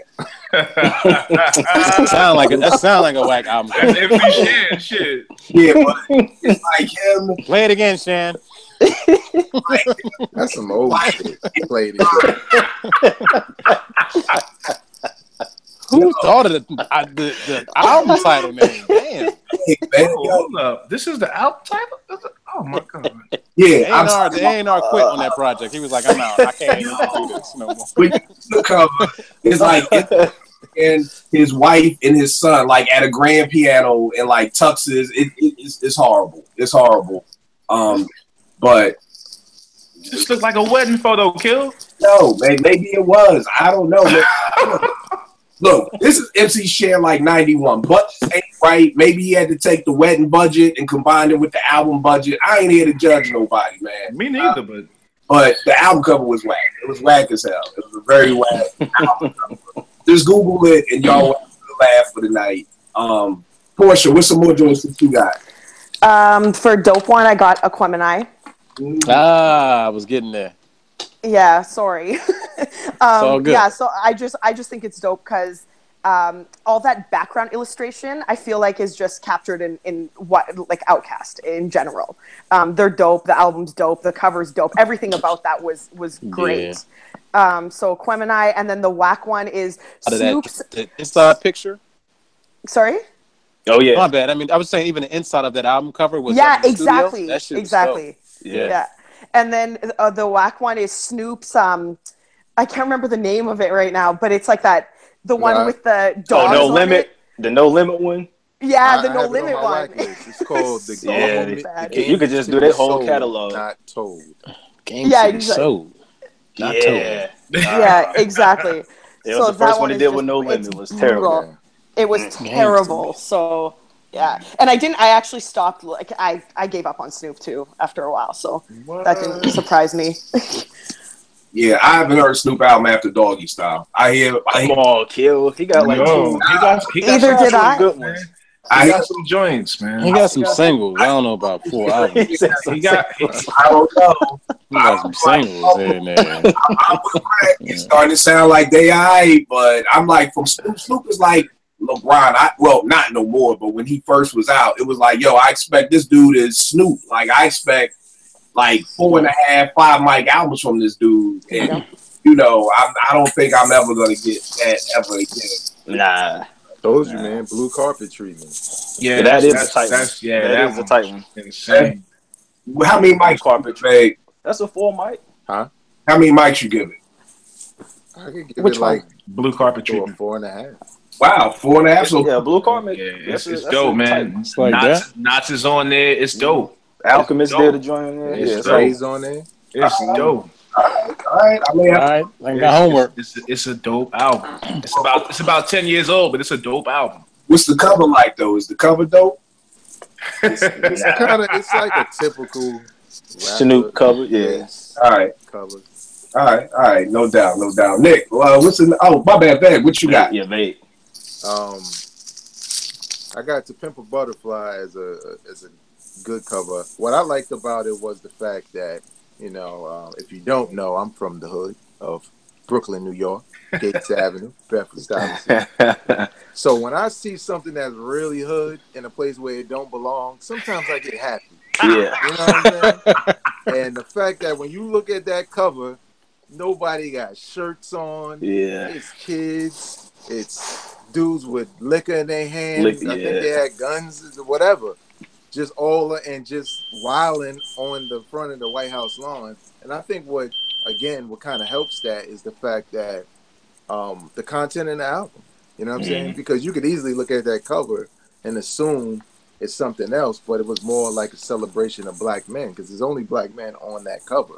That sound like a whack album. That's MC Shan shit. Yeah, but it's like him. Play it again, Shan. That's some old shit. Played it. Who thought of the album title name? Damn. Hold up. This is the album title? Oh my god. Yeah, the A&R quit on that project. He was like, I'm out. I can't even do this no more. The cover is like and his wife and his son like at a grand piano and like tuxes. It's horrible. It's horrible. But just looked like a wedding photo, Kill. No, maybe it was. I don't know. Look, this is MC Shan like 91. Budgets ain't right. Maybe he had to take the wedding budget and combine it with the album budget. I ain't here to judge nobody, man. Me neither, but the album cover was whack. It was whack as hell. It was a very whack album cover. Just Google it and y'all will laugh for the night. Portia, what's some more joints that you got? For Dope One, I got Aquemini. I was getting there. Yeah, sorry. all good. Yeah, so I just think it's dope because all that background illustration I feel like is just captured in what like Outkast in general. They're dope. The album's dope. The cover's dope. Everything about that was great. So Queminai, and then the whack one is Snoop's the inside picture. Sorry. Oh yeah. My bad. I mean, I was saying even the inside of that album cover was exactly That shit was exactly dope. Yeah. And then the whack one is Snoop's. I can't remember the name of it right now, but it's like that the one with the dogs. No on Limit. It. The No Limit one. Yeah, the No Limit one. It's called the So Game. bad. You could just do that whole Sold, catalog. Not told. Game exactly. sold. Not told. Yeah, exactly. It was the first one he did with No Limit. It was terrible. Yeah. It was terrible. So yeah, and I actually stopped. Like I gave up on Snoop too after a while. So that didn't surprise me. Yeah, I haven't heard Snoop album after Doggy Style. I hear. Come on, Kill. He got like two. He got Either did I. Good ones. He got some joints, man. He got some singles. I don't know about 4 albums. He got. I don't know. He got some singles in there. I'm with Greg. It's starting to sound like they aight, but I'm like, from Snoop. Snoop is like LeBron. Well, not no more, but when he first was out, it was like, yo, I expect this dude is Snoop. Like, I expect like 4.5, 5 mic albums from this dude. And, you know, I don't think I'm ever going to get that ever again. Nah. Told you, man. Blue carpet treatment. Yeah, that is a tight one. Yeah, that is a tight one. Insane. How many mics carpet treatment? That's a 4 mic. Huh? How many mics you give it? I could give Which it like Blue carpet to a treatment. 4.5. Wow, 4.5. So Yeah, Blue Carpet. Yeah, That's it's a dope, tight man. one. It's like that. Knots is on there. It's dope. Alchemist Dope. did a joint in there. It's Yeah, dope. Strays on there. It's dope. all right, I mean, All right, I got homework. It's a dope album. It's about 10 years old, but it's a dope album. what's the cover like though? Is the cover dope? It's kind of. It's like a typical Snoop cover. Yeah. All right, cover. all right, no doubt. Nick, what's the? Oh, my bad. What you got? Yeah, vape. I got To Pimp a Butterfly as a good cover. What I liked about it was the fact that, you know, if you don't know, I'm from the hood of Brooklyn, New York, Gates Avenue, Bedford Stuyvesant. So when I see something that's really hood in a place where it don't belong, sometimes I get happy. Yeah. You know what I'm saying? And the fact that when you look at that cover, nobody got shirts on. Yeah. It's kids. It's dudes with liquor in their hands. I think they had guns or whatever. Just all and just wilding on the front of the White House lawn. And I think what kind of helps that is the fact that the content in the album. You know what I'm saying? Because you could easily look at that cover and assume it's something else, but it was more like a celebration of black men because there's only black men on that cover.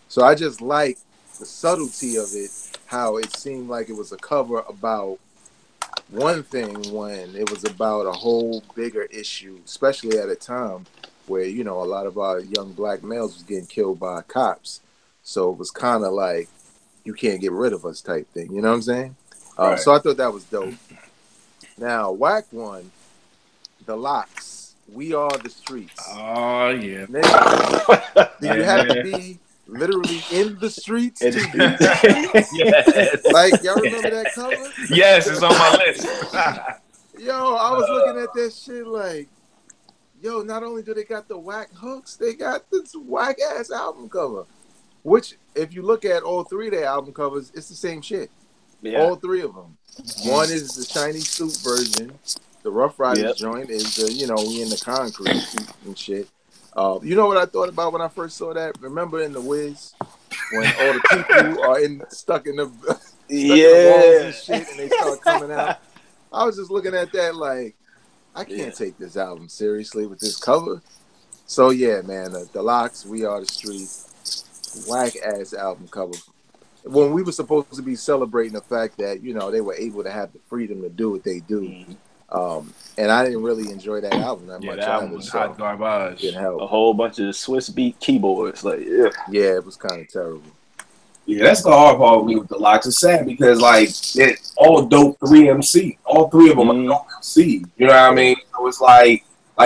So I just like the subtlety of it, how it seemed like it was a cover about one thing when it was about a whole bigger issue, especially at a time where, you know, a lot of our young black males was getting killed by cops. So it was kind of like, you can't get rid of us type thing. You know what I'm saying? Right. So I thought that was dope. Now, whack one, The Locks, We Are the Streets. Oh, yeah. Nigga, do you have to be literally in the streets? Yes. Like, y'all remember that cover? Yes, it's on my list. Yo, I was looking at that shit like, yo, not only do they got the whack hooks, they got this whack ass album cover. Which, if you look at all three of their album covers, it's the same shit. Yeah. All three of them. One is the shiny suit version. The Rough Riders joint is the, you know, we in the concrete and shit. You know what I thought about when I first saw that? Remember in The Wiz when all the people are stuck in the walls and shit and they start coming out? I was just looking at that like, I can't take this album seriously with this cover. So yeah, man, the Locks, We Are the Streets, whack ass album cover. When we were supposed to be celebrating the fact that, you know, they were able to have the freedom to do what they do. And I didn't really enjoy that album that much. That album was hot garbage. Didn't help. A whole bunch of Swiss beat keyboards. Like, yeah, it was kind of terrible. Yeah, that's the hard part with the Locks. It's sad because, like, it's all dope 3MC. All three of them are dope MC. You know what I mean? So it's like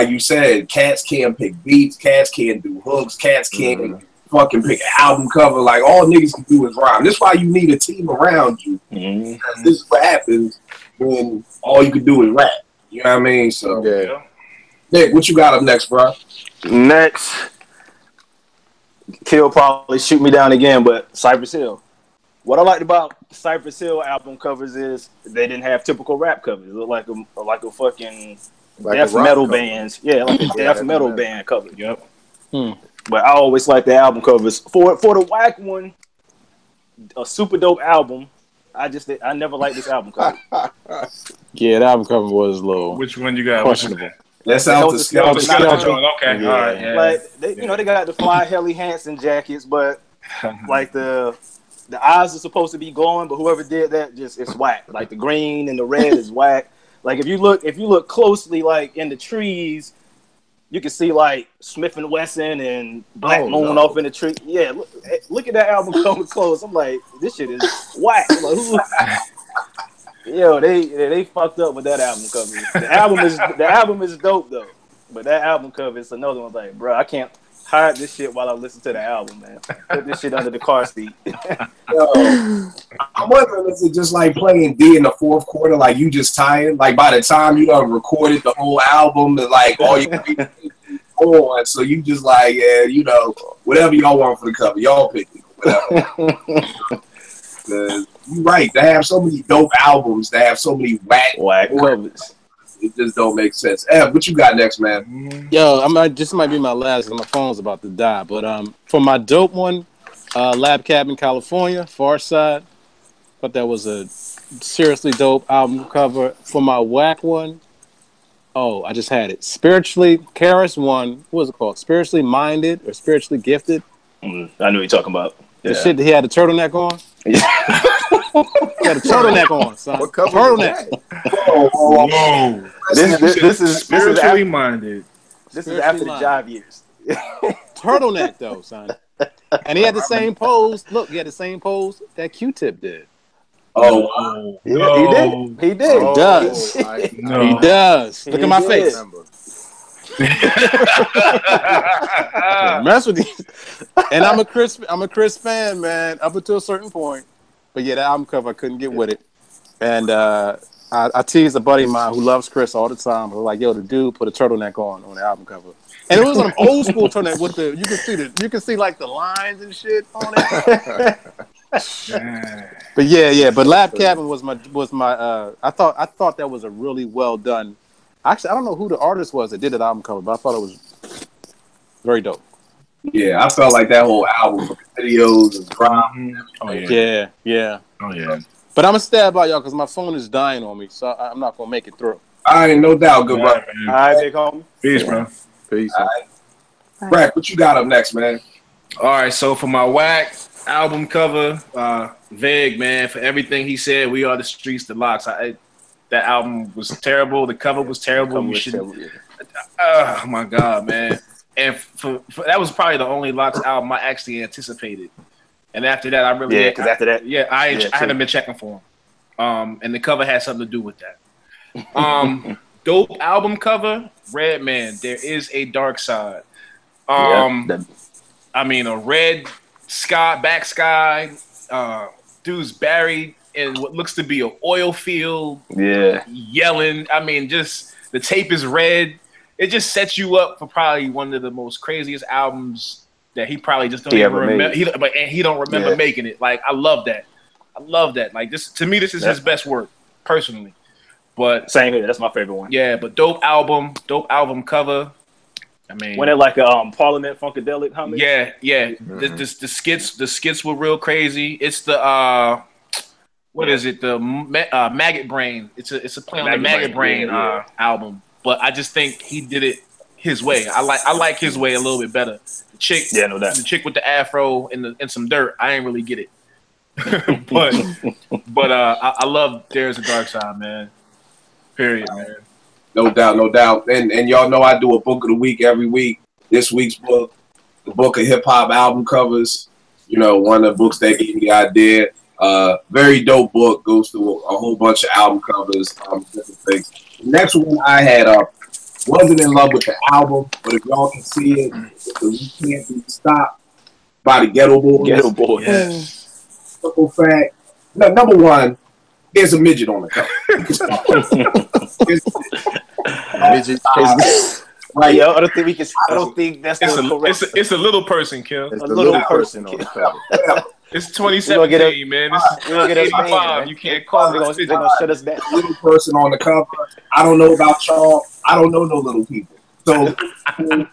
you said, cats can't pick beats, cats can't do hooks, cats can't fucking pick an album cover. Like, all niggas can do is rhyme. That's why you need a team around you. Mm-hmm. This is what happens when all you can do is rap. You know what I mean? So, Yeah. Nick, what you got up next, bro? Next, Kill probably shoot me down again, but Cypress Hill. What I liked about Cypress Hill album covers is they didn't have typical rap covers. It looked like a fucking death metal bands. Yeah, like a death metal band cover. Yep. But I always like the album covers. For the whack one, a super dope album. I never liked this album cover. Yeah, the album cover was a little Which one you got? questionable. That sounds the skeleton. Okay, Yeah. all right. Yeah. Like they got the fly Helly Hansen jackets, but like the eyes are supposed to be glowing, but whoever did that it's whack. Like the green and the red is whack. Like if you look closely, like in the trees, you can see like Smith and Wesson and Black Moon off in the tree. Yeah, look at that album cover close. I'm like, this shit is whack. I'm like, yo, they fucked up with that album cover. The album is dope though, but that album cover is another one. Like, bro, I can't hide this shit while I listen to the album, man. Put this shit under the car seat. I'm wondering, is it just like playing D in the fourth quarter? Like you just tired? Like by the time you done recorded the whole album, and like all you can do is on, so you just like, yeah, you know, whatever y'all want for the cover, y'all pick it, whatever. You're right. They have so many dope albums. They have so many whack covers. It just don't make sense. What you got next, man? Yo, this might be my last. My phone's about to die. But for my dope one, Lab Cabin, California, Far Side. Thought that was a seriously dope album cover. For my whack one, I just had it. Spiritually, Karis one. What was it called? Spiritually Minded or Spiritually Gifted? I know what you're talking about. The shit that he had a turtleneck on. He had a turtleneck on, son. What cover Turtleneck. Whoa. This is Spiritually minded. This is after the job years. Turtleneck though, son. And he had the same pose. Look, he had the same pose that Q-Tip did. Oh, yeah, he did. He does. He does. Look at my face. Mess with you. And I'm a Chris fan, man, up until a certain point. But yeah, the album cover I couldn't get with it. And I teased a buddy of mine who loves Chris all the time. I was like, yo, the dude put a turtleneck on the album cover. And it was an old school turtleneck with you can see like the lines and shit on it. But yeah. But Lab Cabin was my I thought that was a really well done. Actually, I don't know who the artist was that did that album cover, but I thought it was very dope. Yeah, I felt like that whole album, videos and drama. Oh yeah. Oh yeah. But I'm gonna stab by y'all because my phone is dying on me, so I'm not gonna make it through. All right, no doubt, good brother. All right, big homie. Peace, bro. Peace. All right. Brack, what you got up next, man? All right, so for my whack album cover, Vague, man, for everything he said, We Are the Streets, the Locks. That album was terrible. The cover was terrible. Oh my god, man! And for that was probably the only Locks album I actually anticipated. And after that, I really I hadn't been checking for him. And the cover had something to do with that. Dope album cover, Redman. There is a dark side. I mean, a red back sky. Dude's buried in what looks to be an oil field. Yeah. Yelling. I mean, just the tape is red. It just sets you up for probably one of the most craziest albums that he probably just don't even remember. He don't remember making it. Like, I love that. Like, this to me, this is his best work, personally. But same here. That's my favorite one. Yeah, but dope album cover. I mean, when it like a Parliament Funkadelic homage. Yeah. Mm-hmm. The skits were real crazy. It's the what is it? The Maggot Brain. It's a play on the Maggot Brain album. But I just think he did it his way. I like his way a little bit better. The chick, no doubt. The chick with the afro and some dirt. I ain't really get it. but I love There's a Dark Side, man. Period, man. No doubt. And y'all know I do a book of the week every week. This week's book, the book of hip hop album covers. You know, one of the books that gave me the idea. Very dope book, goes through a whole bunch of album covers, different things. The next one I had wasn't in love with the album, but if y'all can see it, it's the We Can't Be Stopped by the Ghetto Boys. Ghetto Boys. Yes. Simple fact. No, number one, there's a midget on the cover. Midget. Right. Yeah, I don't think we can. I don't think that's correct. It's a little person, Kim. It's A the little little person on the cover. It's 2017, man. We're gonna get us banned, 85. man. You can't call They're it. gonna shut us down. Little person on the cover. I don't know about y'all. I don't know no little people. So I don't know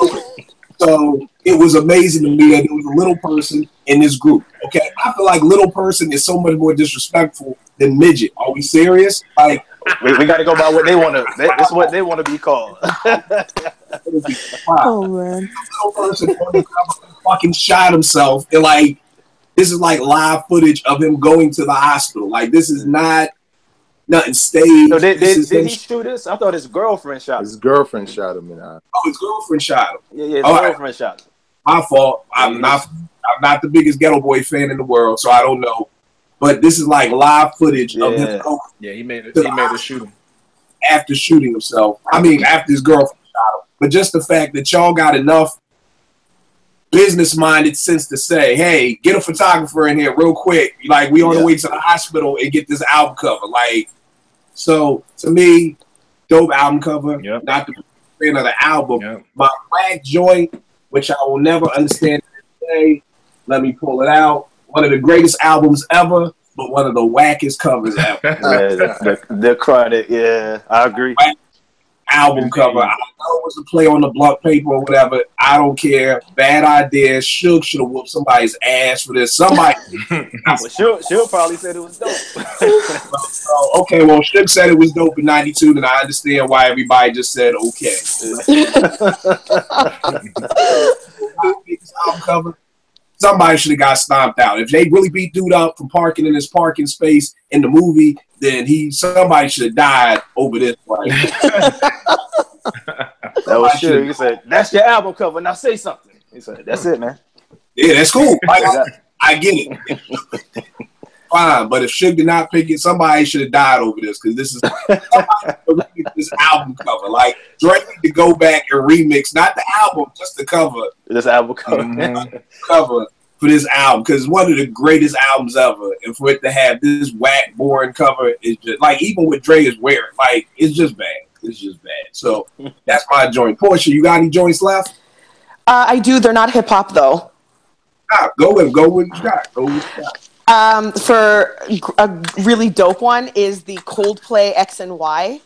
it. So it was amazing to me that there was a little person in this group. Okay, I feel like little person is so much more disrespectful than midget. Are we serious? Like We got to go by what they want to. That's what they want to be called. Oh man. Little person on the cover fucking shot himself, and like this is like live footage of him going to the hospital. Like this is not nothing staged. So did This is he him- shoot this? I thought his girlfriend shot. His girlfriend shot him in the eye. Oh, his girlfriend shot him. Yeah, his All right. girlfriend shot. My fault. I'm not the biggest Ghetto Boy fan in the world, so I don't know. But this is like live footage of Yeah. him going Yeah, he made a shooting. after shooting himself. I mean, after his girlfriend shot him. But just the fact that y'all got enough business-minded sense to say, hey, get a photographer in here real quick. Like, we on the way to the hospital and get this album cover. Like, so, to me, dope album cover. Yep. Not the fan of the album. Yep. My whack joint, which I will never understand today. Let me pull it out. One of the greatest albums ever, but one of the wackest covers ever. Yeah, the credit. Yeah, I agree. Album cover. I know it was a play on the blunt paper or whatever. I don't care. Bad idea. Suge should have whooped somebody's ass for this. Somebody. Well, she'll probably said it was dope. Okay, well, Suge said it was dope in '92, and I understand why everybody just said okay. Album cover. Somebody should have got stomped out. If they really beat dude up for parking in his parking space in the movie, then somebody should have died over this. Like, That was shit. He said, "That's your album cover. Now say something." He said, "That's it, man." yeah, that's cool. I get it. Fine, but if Suge did not pick it, somebody should have died over this because this is this album cover. Like Drake need to go back and remix, not the album, just the cover. This album cover. Cover for this album because it's one of the greatest albums ever, and for it to have this whack, boring cover is just like even what Dre is wearing, like it's just bad. It's just bad. So that's my joint. Portia, you got any joints left? I do. They're not hip hop though. Nah, go with what you got. Go with what you got. For a really dope one is the Coldplay X and Y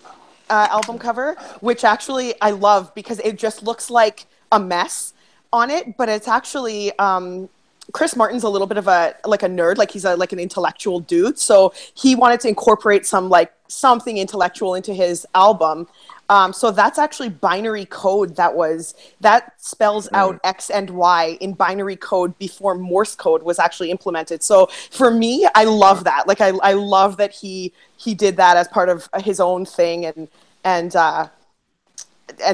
album cover, which actually I love because it just looks like a mess on it, but it's actually Chris Martin's a little bit of a nerd, like he's an intellectual dude, so he wanted to incorporate something intellectual into his album. So that's actually binary code that spells out X and Y in binary code before Morse code was actually implemented. So for me, I love that. Like I love that he did that as part of his own thing and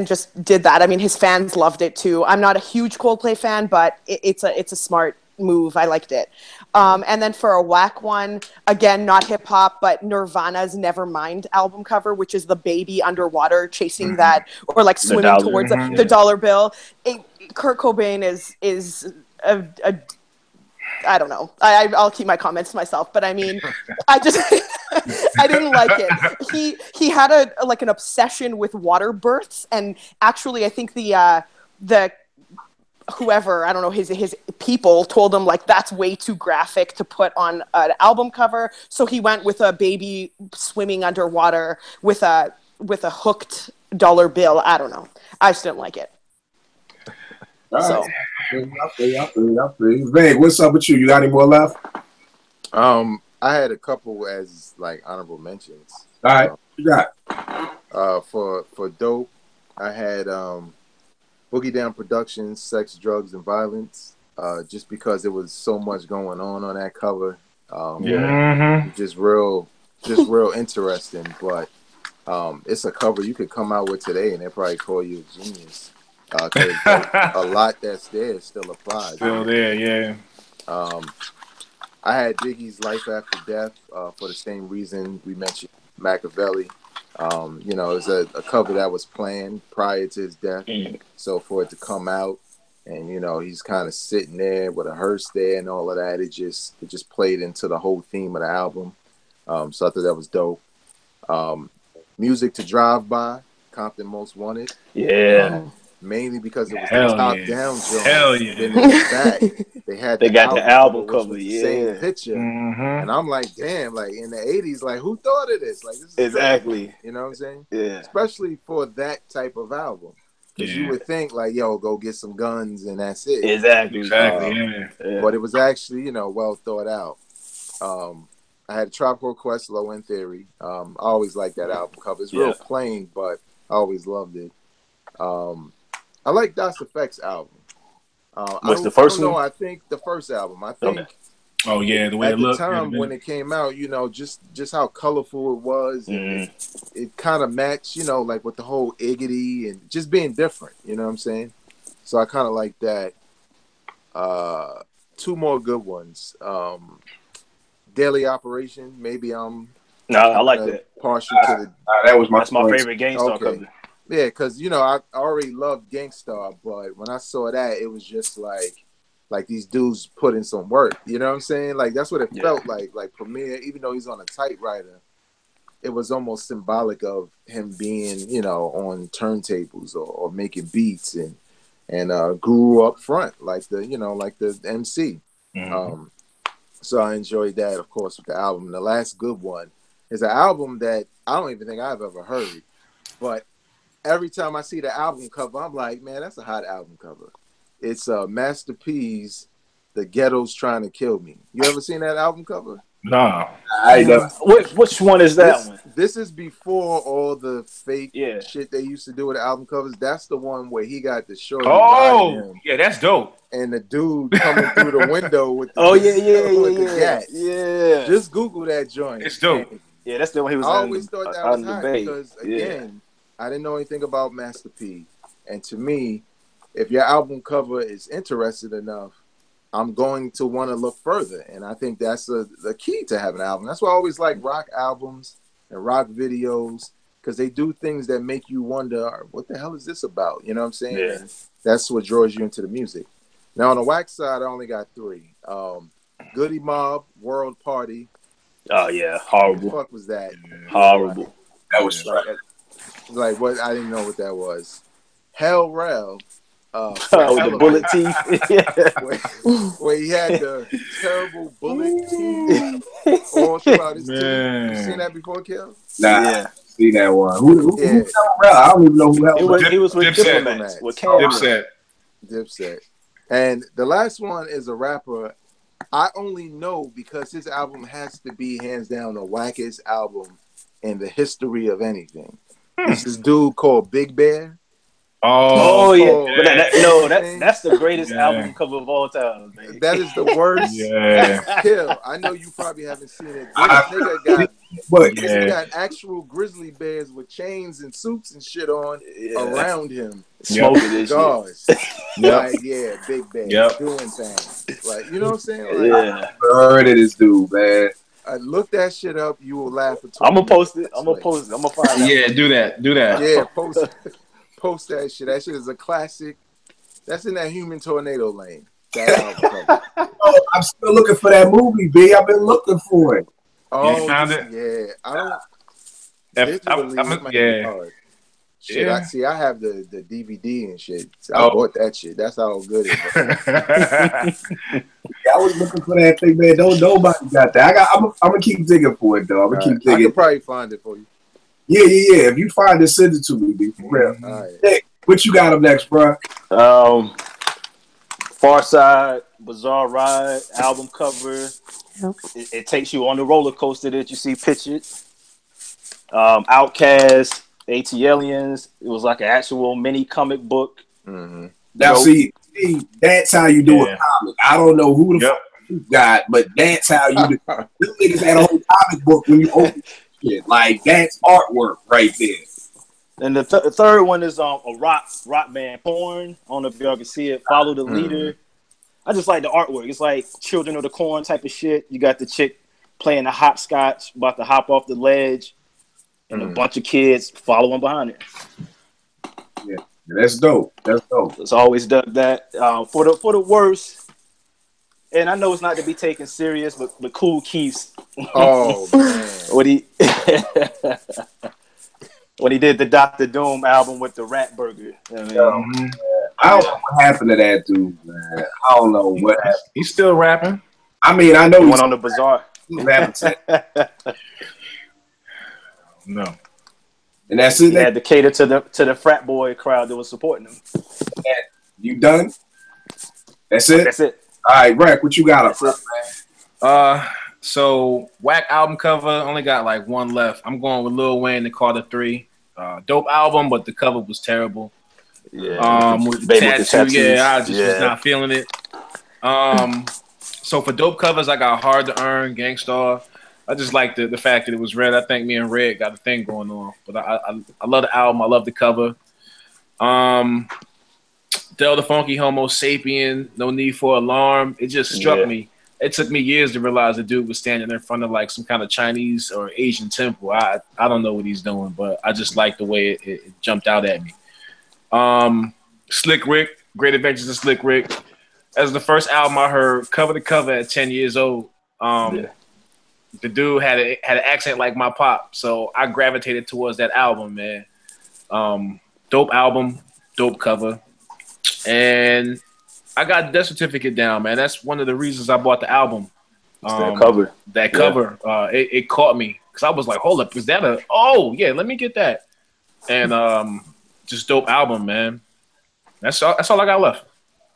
just did that. I mean, his fans loved it too. I'm not a huge Coldplay fan, but it's a smart move. I liked it. And then for a whack one, again, not hip hop, but Nirvana's Nevermind album cover, which is the baby underwater chasing that, or like swimming towards the dollar bill. Kurt Cobain is a I don't know. I'll keep my comments to myself, but I mean, I didn't like it. He had an obsession with water births, and actually, I think the whoever, I don't know, his people told him like that's way too graphic to put on an album cover. So he went with a baby swimming underwater with a hooked dollar bill. I don't know. I just didn't like it. All right. I feel. Veg, what's up with you? You got any more left? I had a couple as like honorable mentions. All right. You got for dope, I had Boogie Down Productions, Sex, Drugs, and Violence. Just because there was so much going on that cover. Just real interesting. But it's a cover you could come out with today, and they probably call you a genius. A lot that's there still applies. Still there, yeah. I had Biggie's Life After Death for the same reason we mentioned Machiavelli. It's a cover that was planned prior to his death. So for it to come out and you know he's kind of sitting there with a hearse there and all of that. It just played into the whole theme of the album. So I thought that was dope. Music to Drive By, Compton Most Wanted. Yeah. Mainly because it was Hell the top yeah. down joint. Hell yeah. Then in the back, they got the album cover, which was the same picture. And I'm like, damn, like in the 80s, like who thought of this? Like this is Exactly. crazy. You know what I'm saying? Yeah. Especially for that type of album. Because you would think like, yo, go get some guns and that's it. Exactly. But it was actually, you know, well thought out. I had Tribe Called Quest, Low End Theory. I always liked that album cover. It's real plain, but I always loved it. I like Das Effect's album. What's the first one? No, I think the first album. I think. Okay. Oh yeah, the way it looked. At the time when it came out, you know, just how colorful it was, and it kind of matched, you know, like with the whole Iggy and just being different. You know what I'm saying? So I kind of like that. Two more good ones. Daily Operation. Maybe I'm. No, I like that. Partial to the. That's my favorite Gangstar cover. Yeah, because you know I already loved Gangstar, but when I saw that, it was just like these dudes put in some work. You know what I'm saying? Like that's what it felt like. Like Premier, even though he's on a typewriter, it was almost symbolic of him being, you know, on turntables or making beats and Guru up front, like the MC. So I enjoyed that, of course, with the album. And the last good one is an album that I don't even think I've ever heard, but every time I see the album cover, I'm like, man, that's a hot album cover. It's Master P's The Ghetto's Trying to Kill Me. You ever seen that album cover? No. I know. Which one is that one? This is before all the fake shit they used to do with the album covers. That's the one where he got the shorty. Oh, yeah, that's dope. And the dude coming through the window with the yeah. Just Google that joint. It's dope. Yeah, that's the one he was. I always thought that was hot because again, I didn't know anything about Master P, and to me, if your album cover is interesting enough, I'm going to want to look further, and I think that's the key to having an album. That's why I always like rock albums and rock videos because they do things that make you wonder, what the hell is this about? You know what I'm saying? Yeah. And that's what draws you into the music. Now on the wax side, I only got 3. Goody Mob, World Party. Oh yeah, horrible. What the fuck was that? Horrible. That was like what? I didn't know what that was. Hell Rel. The bullet teeth. where he had the terrible bullet teeth all throughout his teeth. You seen that before, Kel? Nah, yeah. See that one. Who I don't even know who that was. He was with Diplomats. Dipset. And the last one is a rapper I only know because his album has to be hands down the wackest album in the history of anything. It's this dude called Big Bear. Oh yeah, but that's the greatest album cover of all time. Man. That is the worst. Kill. I know you probably haven't seen it. Nigga got actual grizzly bears with chains and suits and shit on around him, smoking this shit. Like Big Bear doing things. Like you know what I'm saying? Like, heard of this dude, man. Look that shit up. You will laugh. I'm gonna post it. I'm gonna find it. Yeah, do that. Yeah, post that shit. That shit is a classic. That's in that Human Tornado lane. I'm still looking for that movie, B. I've been looking for it. Oh, you found it? Yeah. I don't. Hard. Shit, I have the DVD and shit. So I bought that shit. That's how good it is. I was looking for that thing, man. Nobody got that. I'm gonna keep digging for it, though. I'm gonna keep digging. I can probably find it for you. Yeah. If you find it, send it to me, B. For real. Right. Hey, what you got up next, bro? Far Side, Bizarre Ride, album cover. Yep. It takes you on the roller coaster that you see pictured. Outkast, ATLiens. It was like an actual mini comic book. Mm-hmm. Now, see, that's how you do a comic. I don't know who the fuck you got, but that's how you do. These niggas had a whole comic book when you open it. Like, that's artwork right there. And the third one is a rock band, Porn. I don't know if y'all can see it. Follow the Leader. I just like the artwork. It's like Children of the Corn type of shit. You got the chick playing the hopscotch, about to hop off the ledge, and a bunch of kids following behind it. Yeah. That's dope. That's dope. It's always done that. For the worst, and I know it's not to be taken serious, but Cool Keith's. Oh man, what he when he did the Dr. Doom album with the Rat Burger. I mean, I don't know what happened to that dude, man. I don't know what happened. He's still rapping. I mean, I know he went on the Bazaar. No. And that's it. He had to cater to the frat boy crowd that was supporting him. You done? That's it? That's it. All right, Rec, what you got up, man? So Whack album cover, only got like one left. I'm going with Lil Wayne and Carter 3. Dope album, but the cover was terrible. Yeah. With the tattoo, I just was not feeling it. So for dope covers, I got Hard to Earn, Gangstar. I just like the fact that it was red. I think me and Red got a thing going on. But I love the album. I love the cover. Del the Funky Homo Sapien, No Need for Alarm. It just struck me. It took me years to realize the dude was standing in front of like some kind of Chinese or Asian temple. I don't know what he's doing, but I just like the way it jumped out at me. Slick Rick, Great Adventures of Slick Rick. As the first album I heard cover to cover at 10 years old. The dude had an accent like my pop, so I gravitated towards that album, man. Dope album, dope cover. And I got Death Certificate down, man. That's one of the reasons I bought the album. That cover. That cover. It caught me. Because I was like, hold up, is that a... Oh, yeah, let me get that. And just dope album, man. That's all I got left.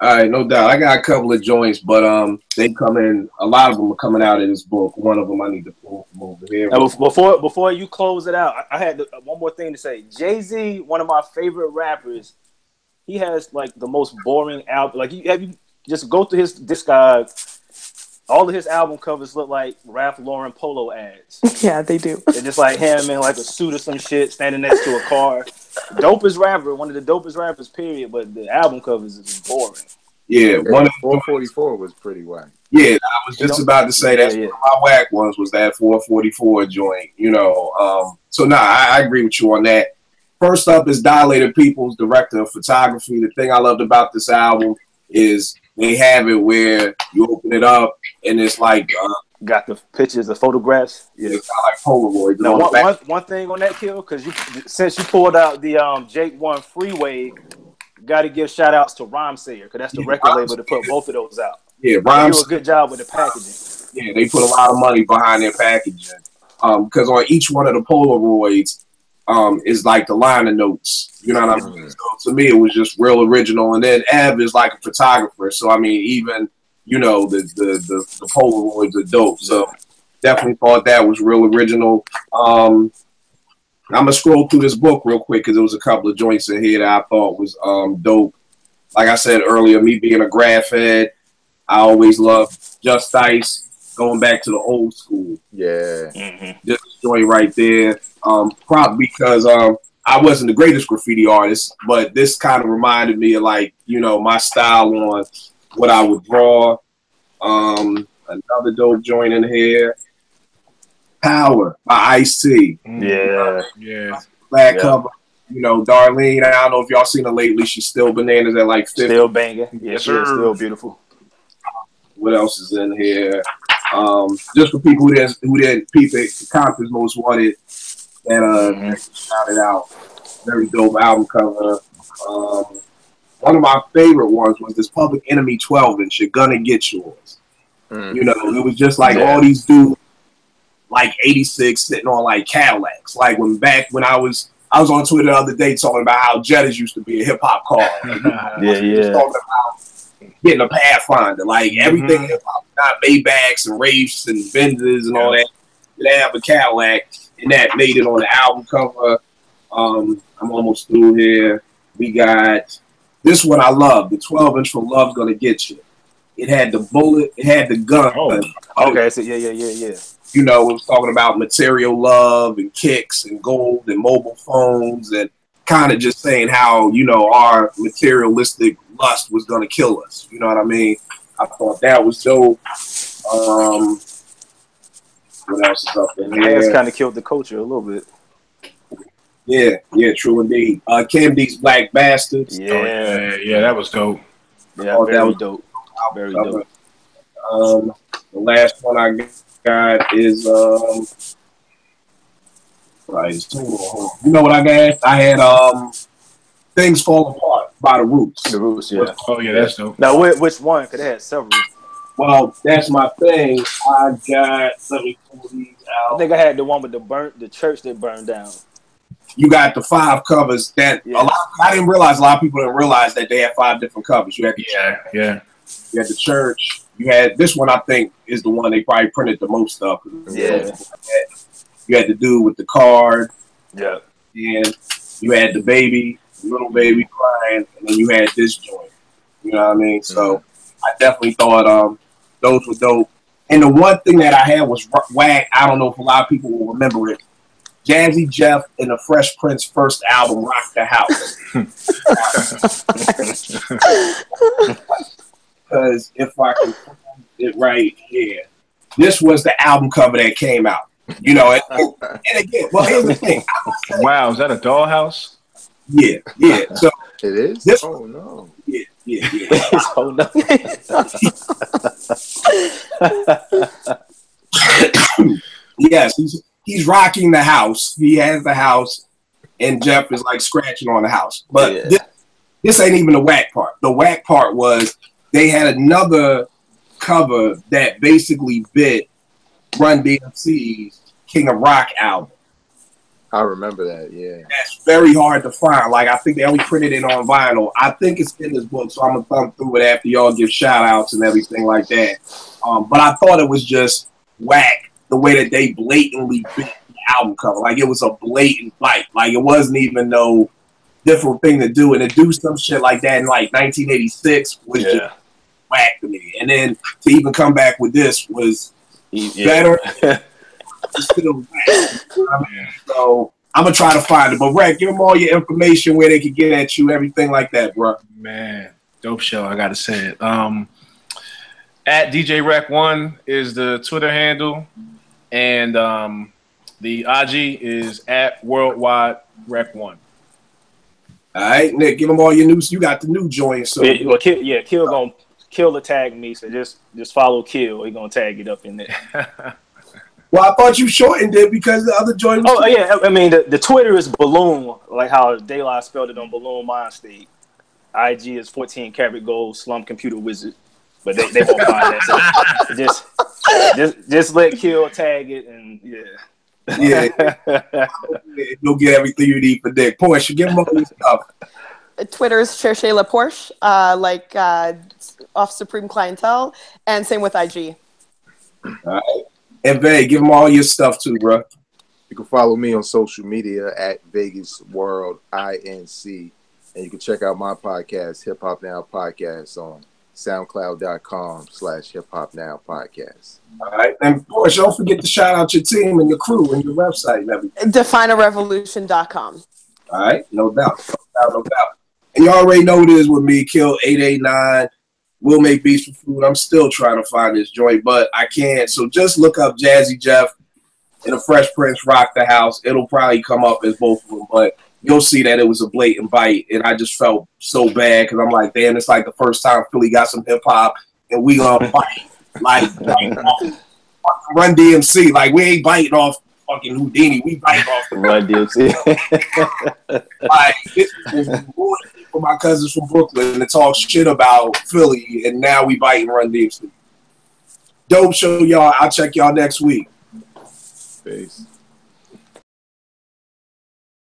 All right, no doubt. I got a couple of joints, but they come in. A lot of them are coming out in this book. One of them I need to pull from over here. Now, before you close it out, I had one more thing to say. Jay-Z, one of my favorite rappers, he has like the most boring album. Like, you just go through his discography. All of his album covers look like Ralph Lauren polo ads. Yeah, they do. They're just like him in like a suit or some shit, standing next to a car. Dopest rapper, one of the dopest rappers, period. But the album covers is boring. Yeah, one of 444 was pretty whack. Yeah, I was just about to say that's one of my whack ones was that 444 joint. So I agree with you on that. First up is Dilated Peoples, director of photography. The thing I loved about this album is they have it where you open it up and it's like got the pictures, the photographs. Yeah, it's kind of like Polaroid. Now, one thing on that, Kill, because since you pulled out the Jake One Freeway, got to give shout outs to Rhymesayers, because that's the record label to put both of those out. Yeah, Rhymesayers do a good job with the packaging. Yeah, they put a lot of money behind their packaging. Because on each one of the Polaroids is like the liner notes. You know what I mean? So to me, it was just real original. And then Ev is like a photographer, so I mean, even the Polaroids are dope. So definitely thought that was real original. I'm gonna scroll through this book real quick because there was a couple of joints in here that I thought was dope. Like I said earlier, me being a graph head, I always loved Just Ice. Going back to the old school. Yeah. This joint right there. Probably because I wasn't the greatest graffiti artist, but this kind of reminded me of like, my style on what I would draw. Another dope joint in here. Power by Ice-T. Yeah. Black cover. Darlene, I don't know if y'all seen her lately. She's still bananas at like 50. Still banging. Yeah, she is still beautiful. What else is in here? Just for people who didn't peep it, Compton's Most Wanted, and shouted out. Very dope album cover. One of my favorite ones was this Public Enemy 12-inch, You're Gonna Get Yours. It was just like all these dudes, like 86, sitting on like Cadillacs. Like when I was on Twitter the other day talking about how Jettas used to be a hip hop car. Talking about getting a Pathfinder, like everything hip hop, not Maybachs and Wraiths and Benzes and all that. They have a Cadillac, and that made it on the album cover. I'm almost through here. We got this one I love, the 12-inch from Love's Gonna Get You. It had the bullet, it had the gun. Okay, so yeah. It was talking about material love and kicks and gold and mobile phones and kind of just saying how, our materialistic lust was going to kill us. You know what I mean? I thought that was dope. What else is up in here? It's kind of killed the culture a little bit. Yeah, true indeed. Cam D's Black Bastards. Yeah, that was dope. Yeah, very dope. Very dope. The last one I got is you know what I got? I had Things Fall Apart by The Roots. The Roots, yeah. Oh yeah, that's dope. Now which one? Because they had several. Well, that's my thing. I got, let me pull these out. I think I had the one with the church that burned down. You got the 5 covers that I didn't realize, a lot of people didn't realize that they had 5 different covers. You had the yeah. You had the church. You had this one, I think, is the one they probably printed the most of. Yeah. You had the dude with the card. Yeah. And you had the baby, the little baby crying, and then you had this joint. You know what I mean? So I definitely thought those were dope. And the one thing that I had was whack. I don't know if a lot of people will remember it. Jazzy Jeff and the Fresh Prince first album, Rock the House. Because if I can put it right here, this was the album cover that came out. You know, and again, well, here's the thing. Wow, is that a dollhouse? Yeah. So it is. This, oh no. Yeah. Oh no. Yes, he's rocking the house. He has the house, and Jeff is like scratching on the house. But this ain't even the whack part. The whack part was they had another cover that basically bit Run DMC's King of Rock album. I remember that, yeah. That's very hard to find. Like, I think they only printed it on vinyl. I think it's in this book, so I'm going to thumb through it after y'all give shout-outs and everything like that. But I thought it was just whack the way that they blatantly bit the album cover. Like, it was a blatant bite. Like, it wasn't even no different thing to do. And to do some shit like that in, like, 1986 was just whack to me. And then to even come back with this was better. Still whack. So I'm going to try to find it. But, Rec, give them all your information where they can get at you, everything like that, bro. Man, dope show, I got to say it. At DJ Rec1 is the Twitter handle. And the IG is at Worldwide Rec1. All right, Nick, give them all your news. You got the new joint. So Kill gonna Kill to tag me. So just follow Kill. He's gonna tag it up in there. Well, I thought you shortened it because the other joint. Oh yeah, I mean the Twitter is Balloon, like how De La spelled it on Balloon Mind State. IG is 14 Karat Gold Slum Computer Wizard. But they won't find that. So just let Kill tag it and you'll get everything you need for Dick. Porsche, give them all your stuff. Twitter's Cherche La Porsche, off Supreme Clientele, and same with IG. All right, and Vay, give them all your stuff too, bro. You can follow me on social media at Vegas World INC, and you can check out my podcast, Hip Hop Now Podcast, on SoundCloud.com/Hip Hop Now Podcast. All right. And Porsche, don't forget to shout out your team and your crew and your website and everything. DefineArevolution.com. All right. No doubt. And you already know what it is with me, Kill 889. We'll make beats for food. I'm still trying to find this joint, but I can't. So just look up Jazzy Jeff and the Fresh Prince Rock the House. It'll probably come up as both of them, but you'll see that it was a blatant bite, and I just felt so bad because I'm like, damn, it's like the first time Philly got some hip hop, and we gonna bite like Run DMC. Like we ain't biting off fucking Houdini, we biting off the Run DMC. Like this is for my cousins from Brooklyn to talk shit about Philly, and now we biting Run DMC. Dope show, y'all. I'll check y'all next week. Peace.